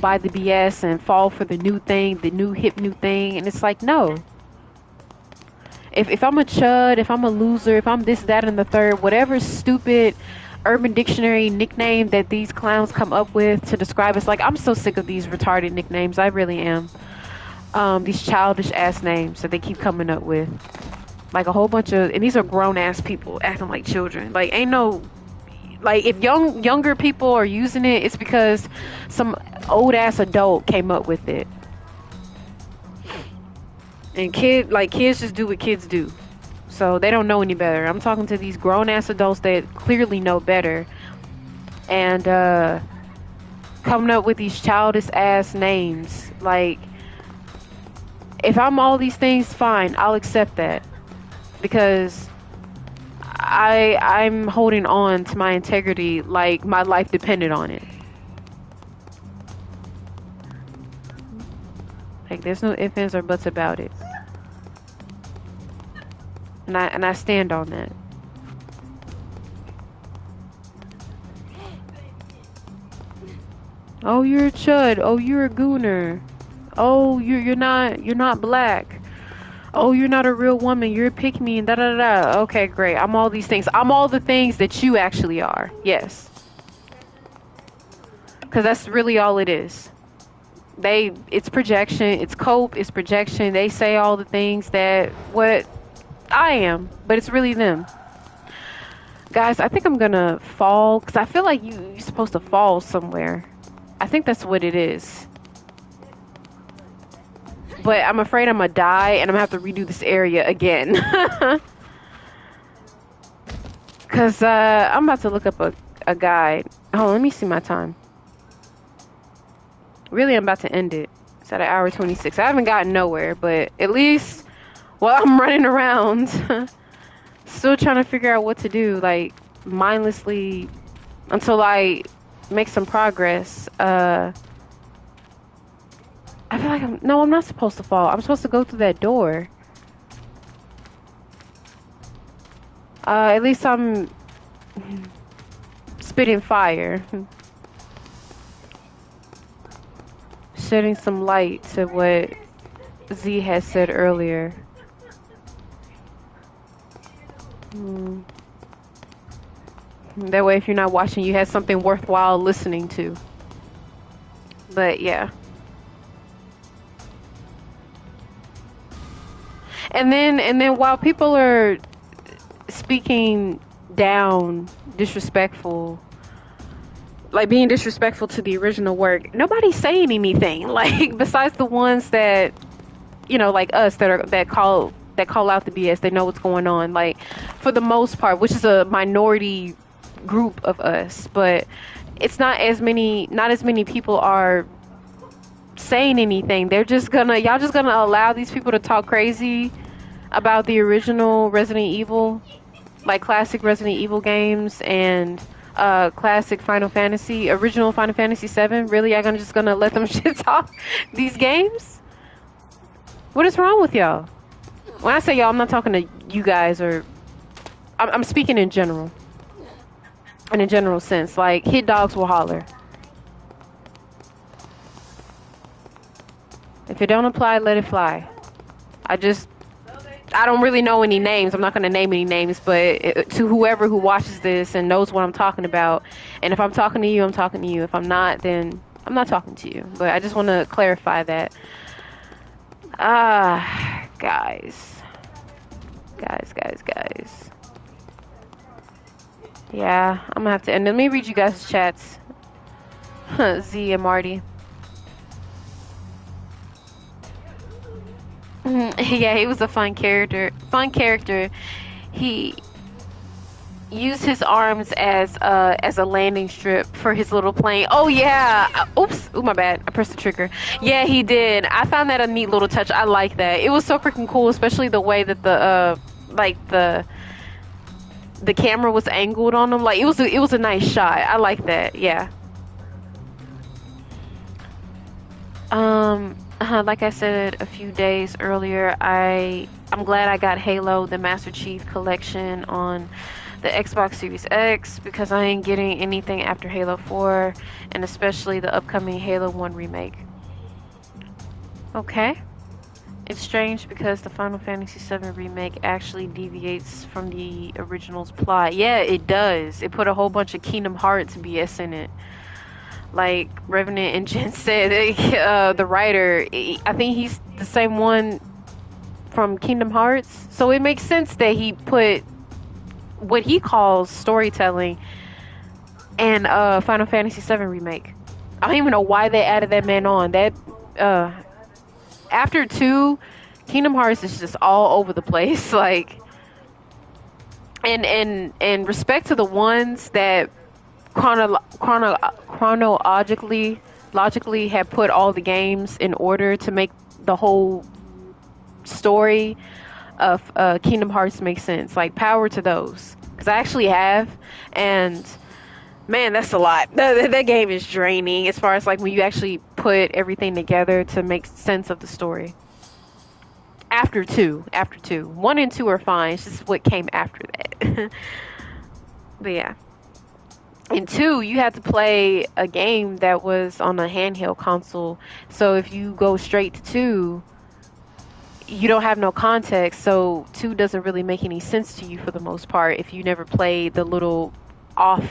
buy the BS and fall for the new thing, the new hip new thing. And it's like, no. If I'm a chud, if I'm a loser, if I'm this, that, and the third, whatever stupid Urban Dictionary nickname that these clowns come up with to describe us, like, I'm so sick of these retarded nicknames. I really am. These childish ass names that they keep coming up with. Like, a whole bunch of, and these are grown ass people acting like children. Like, ain't no, like, if younger people are using it, it's because some old ass adult came up with it. And kids just do what kids do. So they don't know any better. I'm talking to these grown ass adults that clearly know better. And coming up with these childish ass names. Like, if I'm all these things, fine, I'll accept that. Because I'm holding on to my integrity like my life depended on it. Like, there's no ifs, ands, or buts about it. And I stand on that. Oh, you're a chud. Oh, you're a gooner. Oh, you're not black. Oh, you're not a real woman. You're a pick me and da da da. Okay, great. I'm all these things. I'm all the things that you actually are. Yes. Because that's really all it is. It's projection. It's cope. It's projection. They say all the things that what I am, but it's really them. Guys, I think I'm gonna fall because I feel like you're supposed to fall somewhere. I think that's what it is. But I'm afraid I'm gonna die and I'm gonna have to redo this area again. Because I'm about to look up a guide. Oh, let me see my time. Really, I'm about to end it. It's at 1 hour 26. I haven't gotten nowhere, but at least while I'm running around, still trying to figure out what to do, like, mindlessly, until I make some progress. I feel like I'm not supposed to fall. I'm supposed to go through that door. At least I'm spitting fire. Shedding some light to what Z has said earlier. That way, if you're not watching, you have something worthwhile listening to. But yeah. And then while people are speaking down, disrespectful, like being disrespectful to the original work, nobody's saying anything. Like, besides the ones that, you know, like us, that call out the BS. They know what's going on. Like, for the most part, which is a minority group of us, but it's not as many people are saying anything. Y'all just gonna allow these people to talk crazy about the original Resident Evil, like classic Resident Evil games and classic original Final Fantasy 7. Really, y'all just gonna let them shit talk these games? What is wrong with y'all? When I say y'all, I'm not talking to you guys, or I'm speaking in general. In a general sense, like, hit dogs will holler. If it don't apply, let it fly. I don't really know any names. I'm not going to name any names, but to whoever who watches this and knows what I'm talking about, and if I'm talking to you, I'm talking to you. If I'm not, then I'm not talking to you. But I just want to clarify that. Guys. Yeah, I'm gonna have to end. Let me read you guys' chats. Z and Marty. Yeah, he was a fun character. He used his arms as a landing strip for his little plane. Oh yeah. Oops. Oh, my bad. I pressed the trigger. Yeah, he did. I found that a neat little touch. I like that. It was so freaking cool, especially the way that the camera was angled on him. Like, it was a nice shot. I like that. Yeah. Like I said a few days earlier, I'm glad I got Halo, the Master Chief Collection on the Xbox Series X, because I ain't getting anything after Halo 4, and especially the upcoming Halo 1 remake. Okay. It's strange because the Final Fantasy VII remake actually deviates from the original's plot. Yeah, it does. It put a whole bunch of Kingdom Hearts BS in it. Like Revenant and Jen said, the writer, I think he's the same one from Kingdom Hearts. So it makes sense that he put what he calls storytelling in Final Fantasy VII remake. I don't even know why they added that man on. That after 2, Kingdom Hearts is just all over the place. Like, and respect to the ones that chronologically had put all the games in order to make the whole story of Kingdom Hearts make sense. Like, power to those, because I actually have, and man, that's a lot. That game is draining as far as like when you actually put everything together to make sense of the story. After two, 1 and 2 are fine. It's just what came after that. But yeah. In 2, you had to play a game that was on a handheld console. So if you go straight to 2, you don't have no context. So 2 doesn't really make any sense to you for the most part if you never played the little off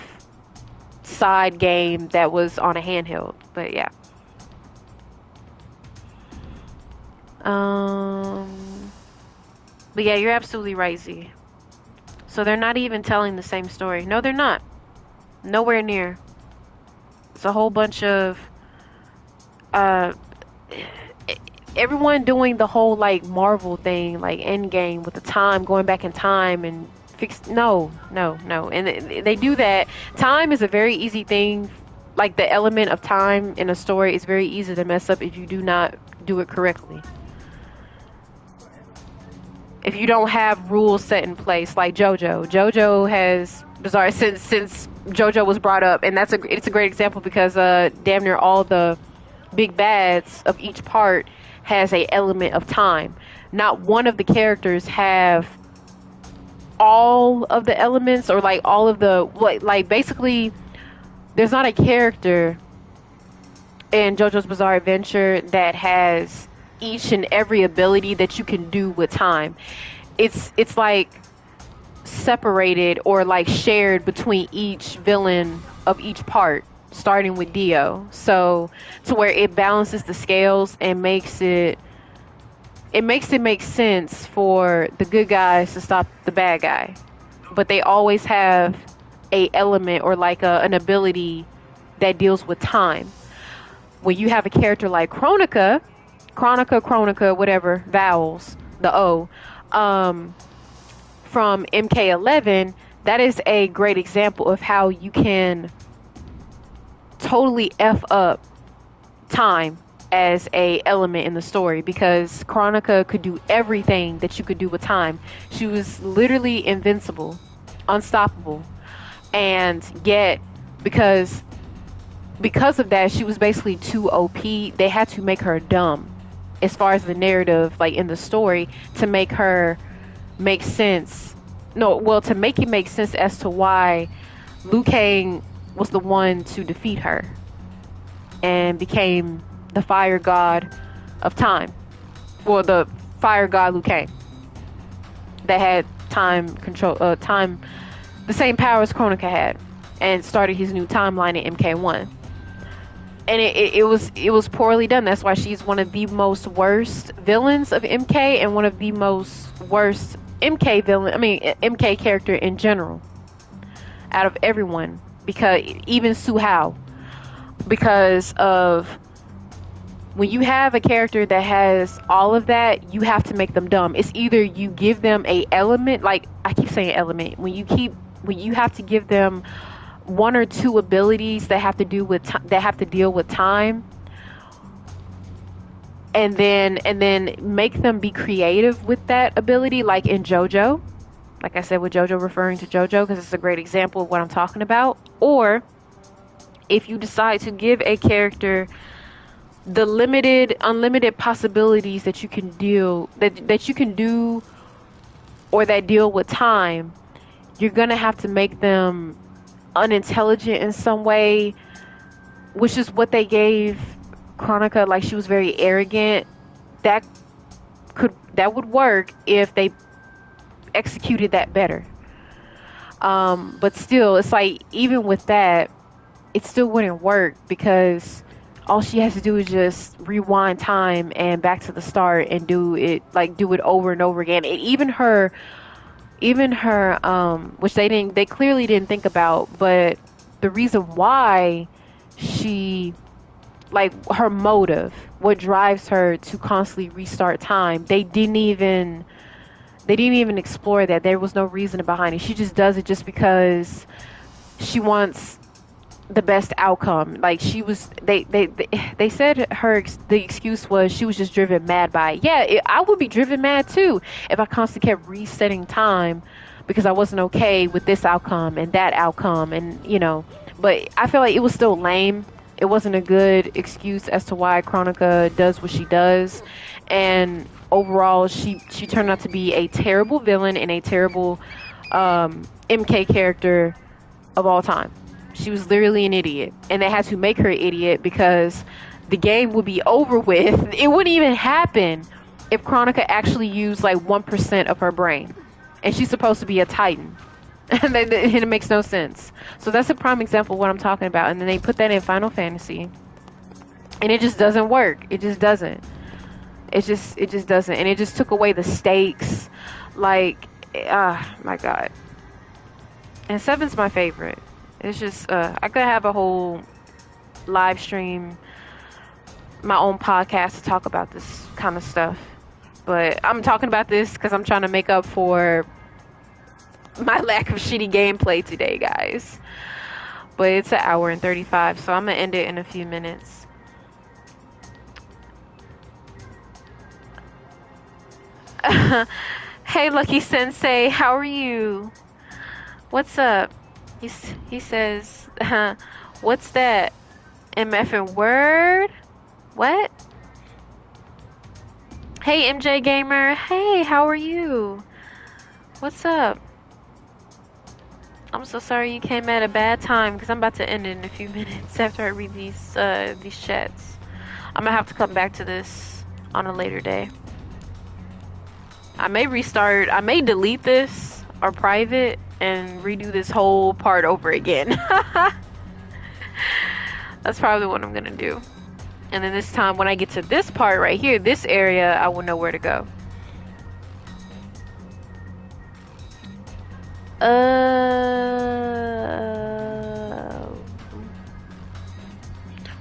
side game that was on a handheld. But yeah. But yeah, you're absolutely right, Z. So they're not even telling the same story. No, they're not. Nowhere near. It's a whole bunch of everyone doing the whole like Marvel thing, like Endgame with the time, going back in time and fix. No. And they do that. Time is a very easy thing. Like, the element of time in a story is very easy to mess up if you do not do it correctly. If you don't have rules set in place, like JoJo has bizarre since JoJo was brought up, and it's a great example because damn near all the big bads of each part has a element of time. Not one of the characters have all of the elements, or like all of the like basically there's not a character in JoJo's Bizarre Adventure that has each and every ability that you can do with time. It's like separated or like shared between each villain of each part, starting with Dio. So to where it balances the scales and makes it make sense for the good guys to stop the bad guy. But they always have a element or like an ability that deals with time. When you have a character like Chronica, whatever, vowels, the O, from MK11, that is a great example of how you can totally F up time as a element in the story, because Chronica could do everything that you could do with time. She was literally invincible, unstoppable, and yet because of that, she was basically too OP. They had to make her dumb as far as the narrative, like in the story, to make her make sense. To make it make sense as to why Liu Kang was the one to defeat her and became the fire god of time, or the fire god Liu Kang, that had time control, time, the same powers Chronica had, and started his new timeline in MK1. And it was poorly done. That's why she's one of the most worst villains of MK, and one of the most worst MK character in general out of everyone, because even Su Hao, because of when you have a character that has all of that, you have to make them dumb. It's either you give them a element, like I keep saying element, when you have to give them 1 or 2 abilities that have to deal with time, and then make them be creative with that ability, like in JoJo, like I said, with JoJo, referring to JoJo because it's a great example of what I'm talking about. Or if you decide to give a character the unlimited possibilities that you can do, or that deal with time, you're gonna have to make them unintelligent in some way, which is what they gave Chronica. Like, she was very arrogant. That would work if they executed that better. But still, it's like, even with that, it still wouldn't work, because all she has to do is just rewind time and back to the start and do it over and over again. And even her, which they clearly didn't think about, but the reason why she, like, her motive, what drives her to constantly restart time, they didn't even explore that. There was no reason behind it. She just does it just because she wants the best outcome. Like she was, they said the excuse was she was just driven mad by it. Yeah, I would be driven mad too if I constantly kept resetting time because I wasn't okay with this outcome and that outcome, and but I feel like it was still lame. It wasn't a good excuse as to why Chronica does what she does, and overall she turned out to be a terrible villain and a terrible MK character of all time. She was literally an idiot, and they had to make her an idiot because the game would be over with. It wouldn't even happen if Chronica actually used like 1% of her brain, and she's supposed to be a Titan. And it makes no sense. So that's a prime example of what I'm talking about. And then they put that in Final Fantasy, and it just doesn't work. It just doesn't. It just doesn't. And it just took away the stakes. Like, my God. And 7's my favorite. It's just, I could have a whole live stream, my own podcast to talk about this kind of stuff. But I'm talking about this because I'm trying to make up for my lack of shitty gameplay today, guys. But it's an hour and 35, so I'm gonna end it in a few minutes. Hey, Lucky Sensei, how are you? What's up? He says, what's that? MFing word? What? Hey, MJ Gamer. Hey, how are you? What's up? I'm so sorry you came at a bad time because I'm about to end it in a few minutes after I read these chats. I'm gonna have to come back to this on a later day. I may delete this or private and redo this whole part over again. That's probably what I'm gonna do. And then this time when I get to this part right here, this area, I will know where to go.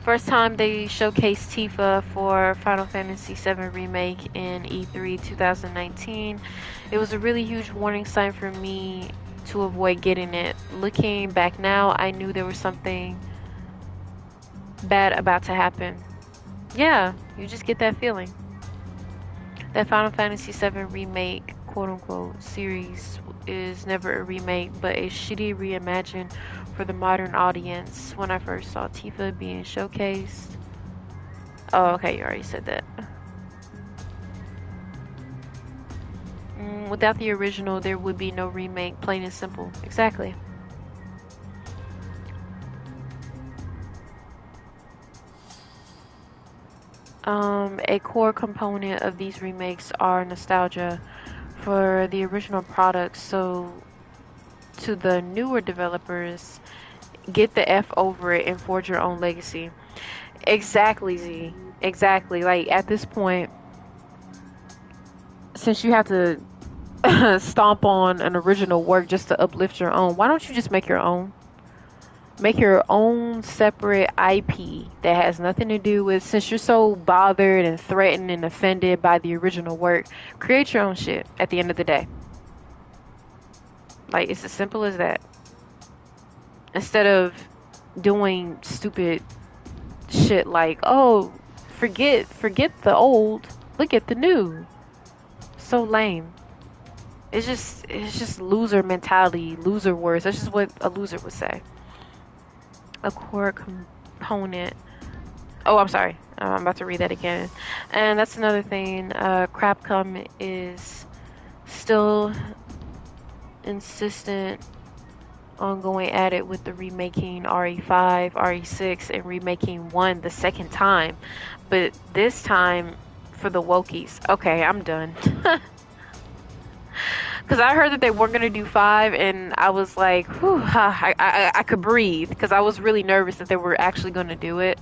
First time they showcased Tifa for Final Fantasy VII Remake in E3 2019. It was a really huge warning sign for me to avoid getting it. Looking back now, I knew there was something bad about to happen. Yeah, you just get that feeling. That Final Fantasy VII Remake, quote-unquote, series is never a remake, but a shitty reimagined for the modern audience. When I first saw Tifa being showcased... Oh, okay, you already said that. Without the original, there would be no remake, plain and simple. Exactly. A core component of these remakes are nostalgia for the original products, so to the newer developers, get the F over it and forge your own legacy. Exactly, Z. Exactly. Like, at this point, since you have to stomp on an original work just to uplift your own, why don't you just make your own? Make your own separate IP that has nothing to do with, since you're so bothered and threatened and offended by the original work, create your own shit at the end of the day. Like, it's as simple as that. Instead of doing stupid shit like, oh, forget the old, look at the new. So lame. It's just loser mentality, loser words. That's just what a loser would say. A core component. Oh, I'm sorry. I'm about to read that again. And that's another thing. Capcom is still insistent on going at it with the remaking RE5, RE6, and remaking 1 the second time. But this time for the wokies. Okay, I'm done. Because I heard that they weren't going to do 5, and I was like, whew, I could breathe, because I was really nervous that they were actually going to do it.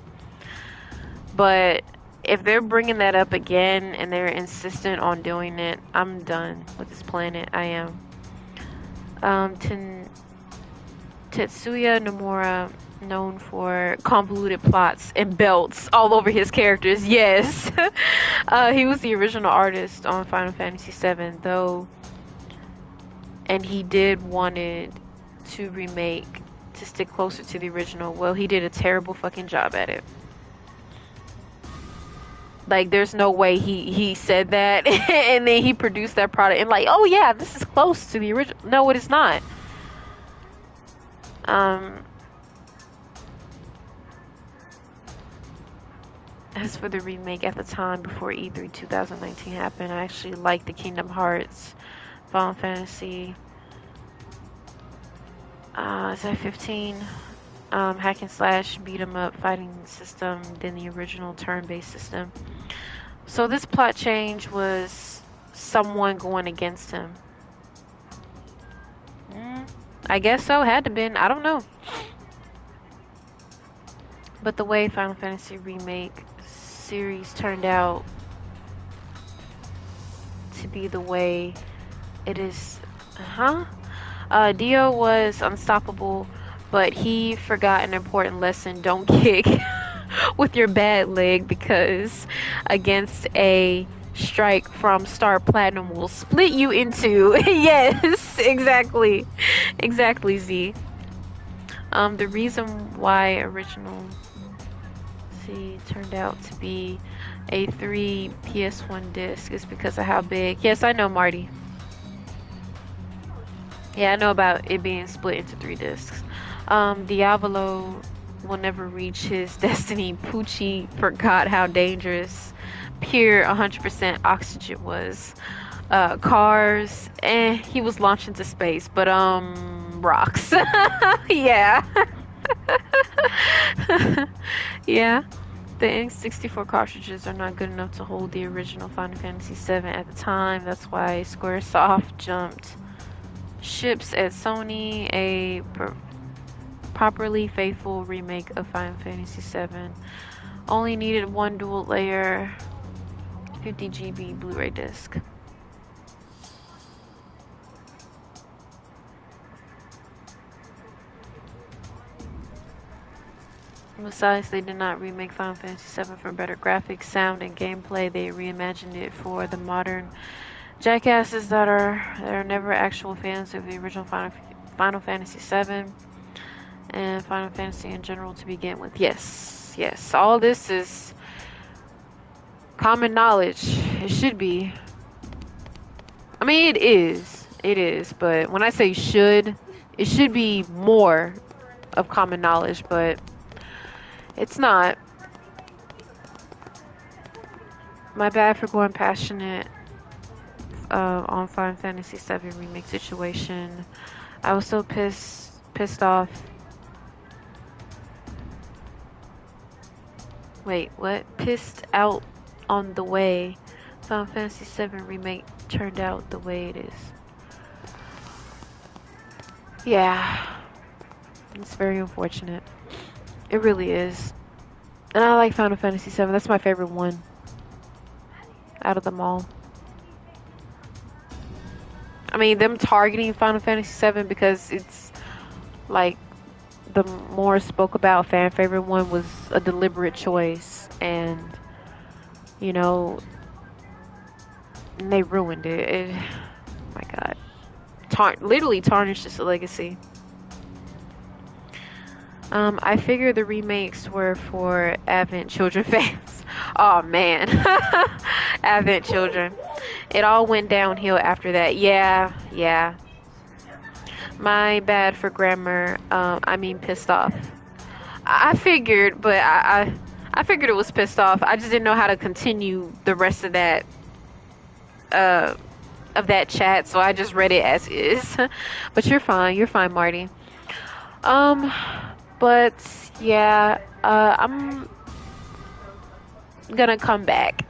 But if they're bringing that up again, and they're insistent on doing it, I'm done with this planet. I am. Tetsuya Nomura, known for convoluted plots and belts all over his characters. Yes. He was the original artist on Final Fantasy VII, though. And he did wanted to remake to stick closer to the original. Well, he did a terrible fucking job at it. Like, there's no way he said that and then he produced that product and like, oh yeah, this is close to the original. No, it is not. As for the remake, at the time before E3 2019 happened, I actually liked the Kingdom Hearts, Final Fantasy. Is that 15? Hack and slash beat 'em up fighting system than the original turn-based system. So this plot change was someone going against him. I guess so. Had to been. I don't know. But the way Final Fantasy Remake series turned out to be the way it is, Dio was unstoppable, but he forgot an important lesson. Don't kick with your bad leg, because against a strike from Star Platinum will split you into yes, exactly, Z. The reason why original turned out to be a 3 PS1 disc is because of how big. Yes, I know, Marty. Yeah, I know about it being split into 3 discs. Diavolo will never reach his destiny. Poochie forgot how dangerous pure 100% oxygen was. Cars, he was launched into space, but rocks. Yeah. Yeah. The N64 cartridges are not good enough to hold the original Final Fantasy VII at the time. That's why Squaresoft jumped ships at Sony. A properly faithful remake of Final Fantasy VII only needed one dual layer 50 GB Blu-ray disc. Besides, they did not remake Final Fantasy VII for better graphics, sound, and gameplay. They reimagined it for the modern jackasses that are never actual fans of the original Final Fantasy VII and Final Fantasy in general to begin with. Yes, all this is common knowledge. It should be. I mean, it is, but when I say should, it should be more of common knowledge, but it's not. My bad for going passionate on Final Fantasy VII remake situation. I was so pissed off. Wait, what? Pissed out on the way Final Fantasy VII remake turned out the way it is. Yeah, it's very unfortunate. It really is. And I like Final Fantasy VII. That's my favorite one out of them all. I mean, them targeting Final Fantasy VII because it's like the more spoke about fan favorite one was a deliberate choice, and you know, and they ruined it. My God, literally tarnished its legacy. I figure the remakes were for Advent Children fans. Oh man, Advent Children. It all went downhill after that. Yeah. My bad for grammar. I mean pissed off. I figured, but I figured it was pissed off. I just didn't know how to continue the rest of that chat, so I just read it as is. But you're fine, Marty. But yeah, I'm gonna come back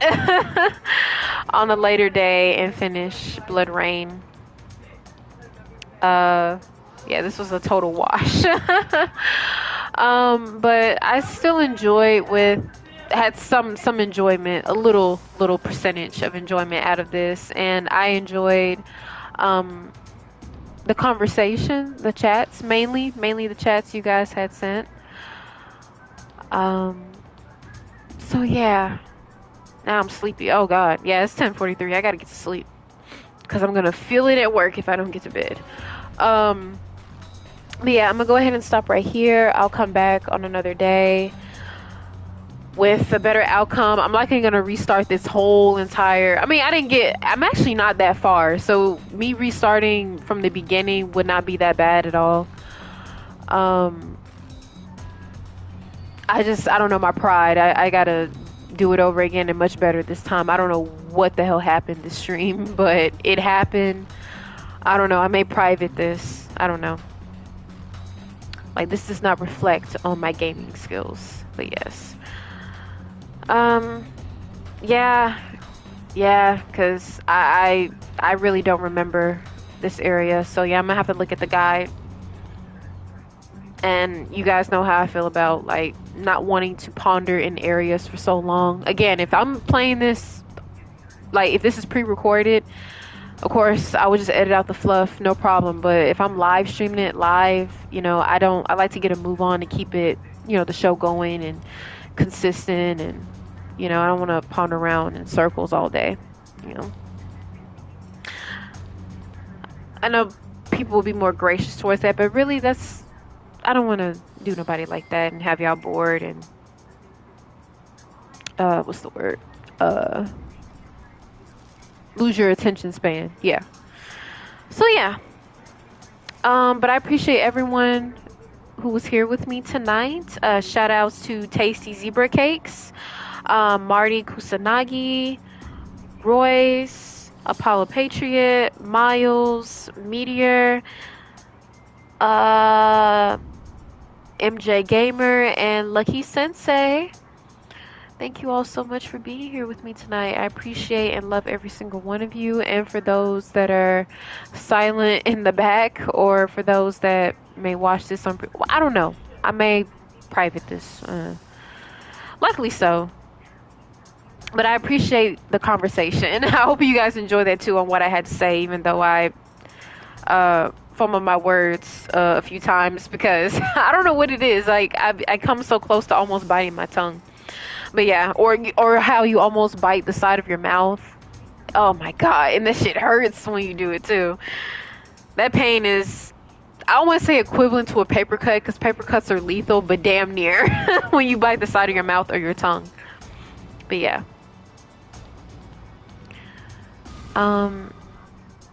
on a later day and finish BloodRayne. Yeah, this was a total wash. But I still had some enjoyment, a little percentage of enjoyment out of this, and I enjoyed the conversation, the chats, mainly the chats you guys had sent. So yeah, now I'm sleepy. Oh God, yeah, it's 10:43. I gotta get to sleep because I'm gonna feel it at work if I don't get to bed. But yeah, I'm gonna go ahead and stop right here. I'll come back on another day with a better outcome. I'm likely gonna restart this whole entire. I mean, I'm actually not that far, so me restarting from the beginning would not be that bad at all. Um, I don't know, my pride. I gotta do it over again and much better this time. I don't know what the hell happened this stream, but it happened. I don't know. I may private this. I don't know. Like, this does not reflect on my gaming skills. But yes. Yeah. Yeah, because I really don't remember this area. So yeah, I'm gonna have to look at the guide. And you guys know how I feel about, like, not wanting to ponder in areas for so long. Again, if I'm playing this, like, if this is pre-recorded, of course, I would just edit out the fluff, no problem. But if I'm live streaming it live, you know, I like to get a move on to keep it, you know, the show going and consistent. And, you know, I don't want to ponder around in circles all day, you know. I know people will be more gracious towards that, but really I don't want to do nobody like that and have y'all bored and, what's the word? Lose your attention span. Yeah. So yeah. But I appreciate everyone who was here with me tonight. Shout outs to Tasty Zebra Cakes, Marty Kusanagi, Royce, Apollo Patriot, Miles, Meteor, MJ Gamer, and Lucky Sensei. Thank you all so much for being here with me tonight. I appreciate and love every single one of you. And for those that are silent in the back, or for those that may watch this on, I don't know. I may private this. Luckily so. But I appreciate the conversation. I hope you guys enjoy that too on what I had to say, even though I fumbled my words a few times because I don't know what it is. Like, I come so close to almost biting my tongue. But yeah, or how you almost bite the side of your mouth. Oh my god, and that shit hurts when you do it too. That pain is, I don't want to say equivalent to a paper cut, because paper cuts are lethal, but damn near when you bite the side of your mouth or your tongue. But yeah.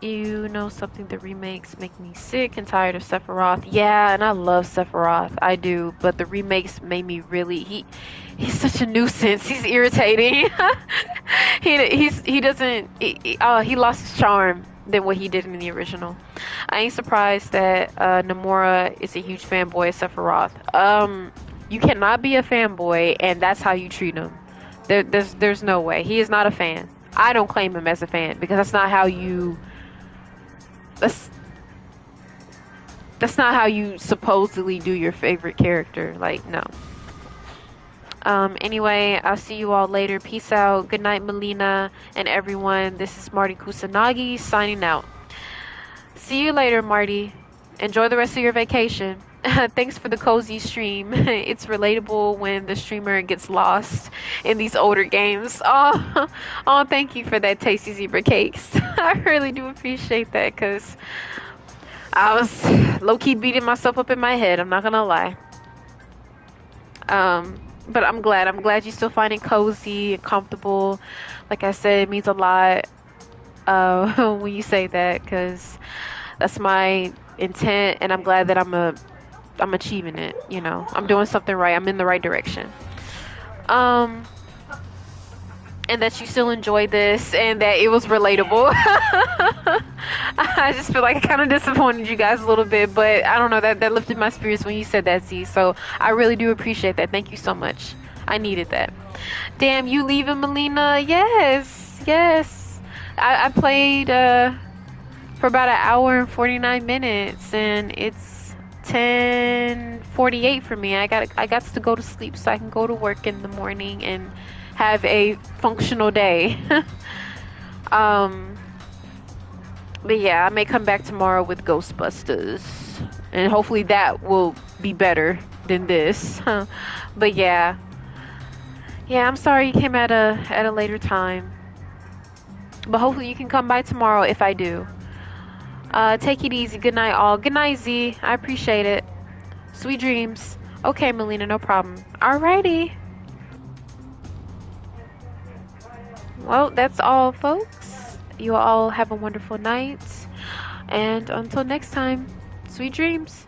You know something, the remakes make me sick and tired of Sephiroth. Yeah, and I love Sephiroth. I do, but the remakes made me really, he's such a nuisance. He's irritating. He lost his charm than what he did in the original. I ain't surprised that Nomura is a huge fanboy of Sephiroth. You cannot be a fanboy and that's how you treat him. There's no way. He is not a fan. I don't claim him as a fan because that's not how you that's not how you supposedly do your favorite character. Like, no. Anyway, I'll see you all later. Peace out. Good night, Melina and everyone. This is Marty Kusanagi signing out. See you later, Marty. Enjoy the rest of your vacation. Thanks for the cozy stream. It's relatable when the streamer gets lost in these older games. Oh, thank you for that, Tasty Zebra Cakes. I really do appreciate that, because I was low-key beating myself up in my head. I'm not gonna lie. But I'm glad you still find it cozy and comfortable. Like I said, it means a lot when you say that, because that's my intent, and I'm glad that I'm achieving it. You know, I'm doing something right. I'm in the right direction. And that you still enjoyed this and that it was relatable. I just feel like I kind of disappointed you guys a little bit, but I don't know, that lifted my spirits when you said that, Z. So I really do appreciate that. Thank you so much. I needed that. Damn, you leaving, Melina? Yes. I played for about an hour and 49 minutes, and it's 10:48 for me. I got to go to sleep so I can go to work in the morning and have a functional day. But yeah, I may come back tomorrow with Ghostbusters, and hopefully that will be better than this. But yeah, I'm sorry you came at a later time, but hopefully you can come by tomorrow if I do. Take it easy. Good night, all. Good night, Z. I appreciate it. Sweet dreams. Okay, Melina, no problem. Alrighty. Well, that's all, folks. You all have a wonderful night. And until next time, sweet dreams.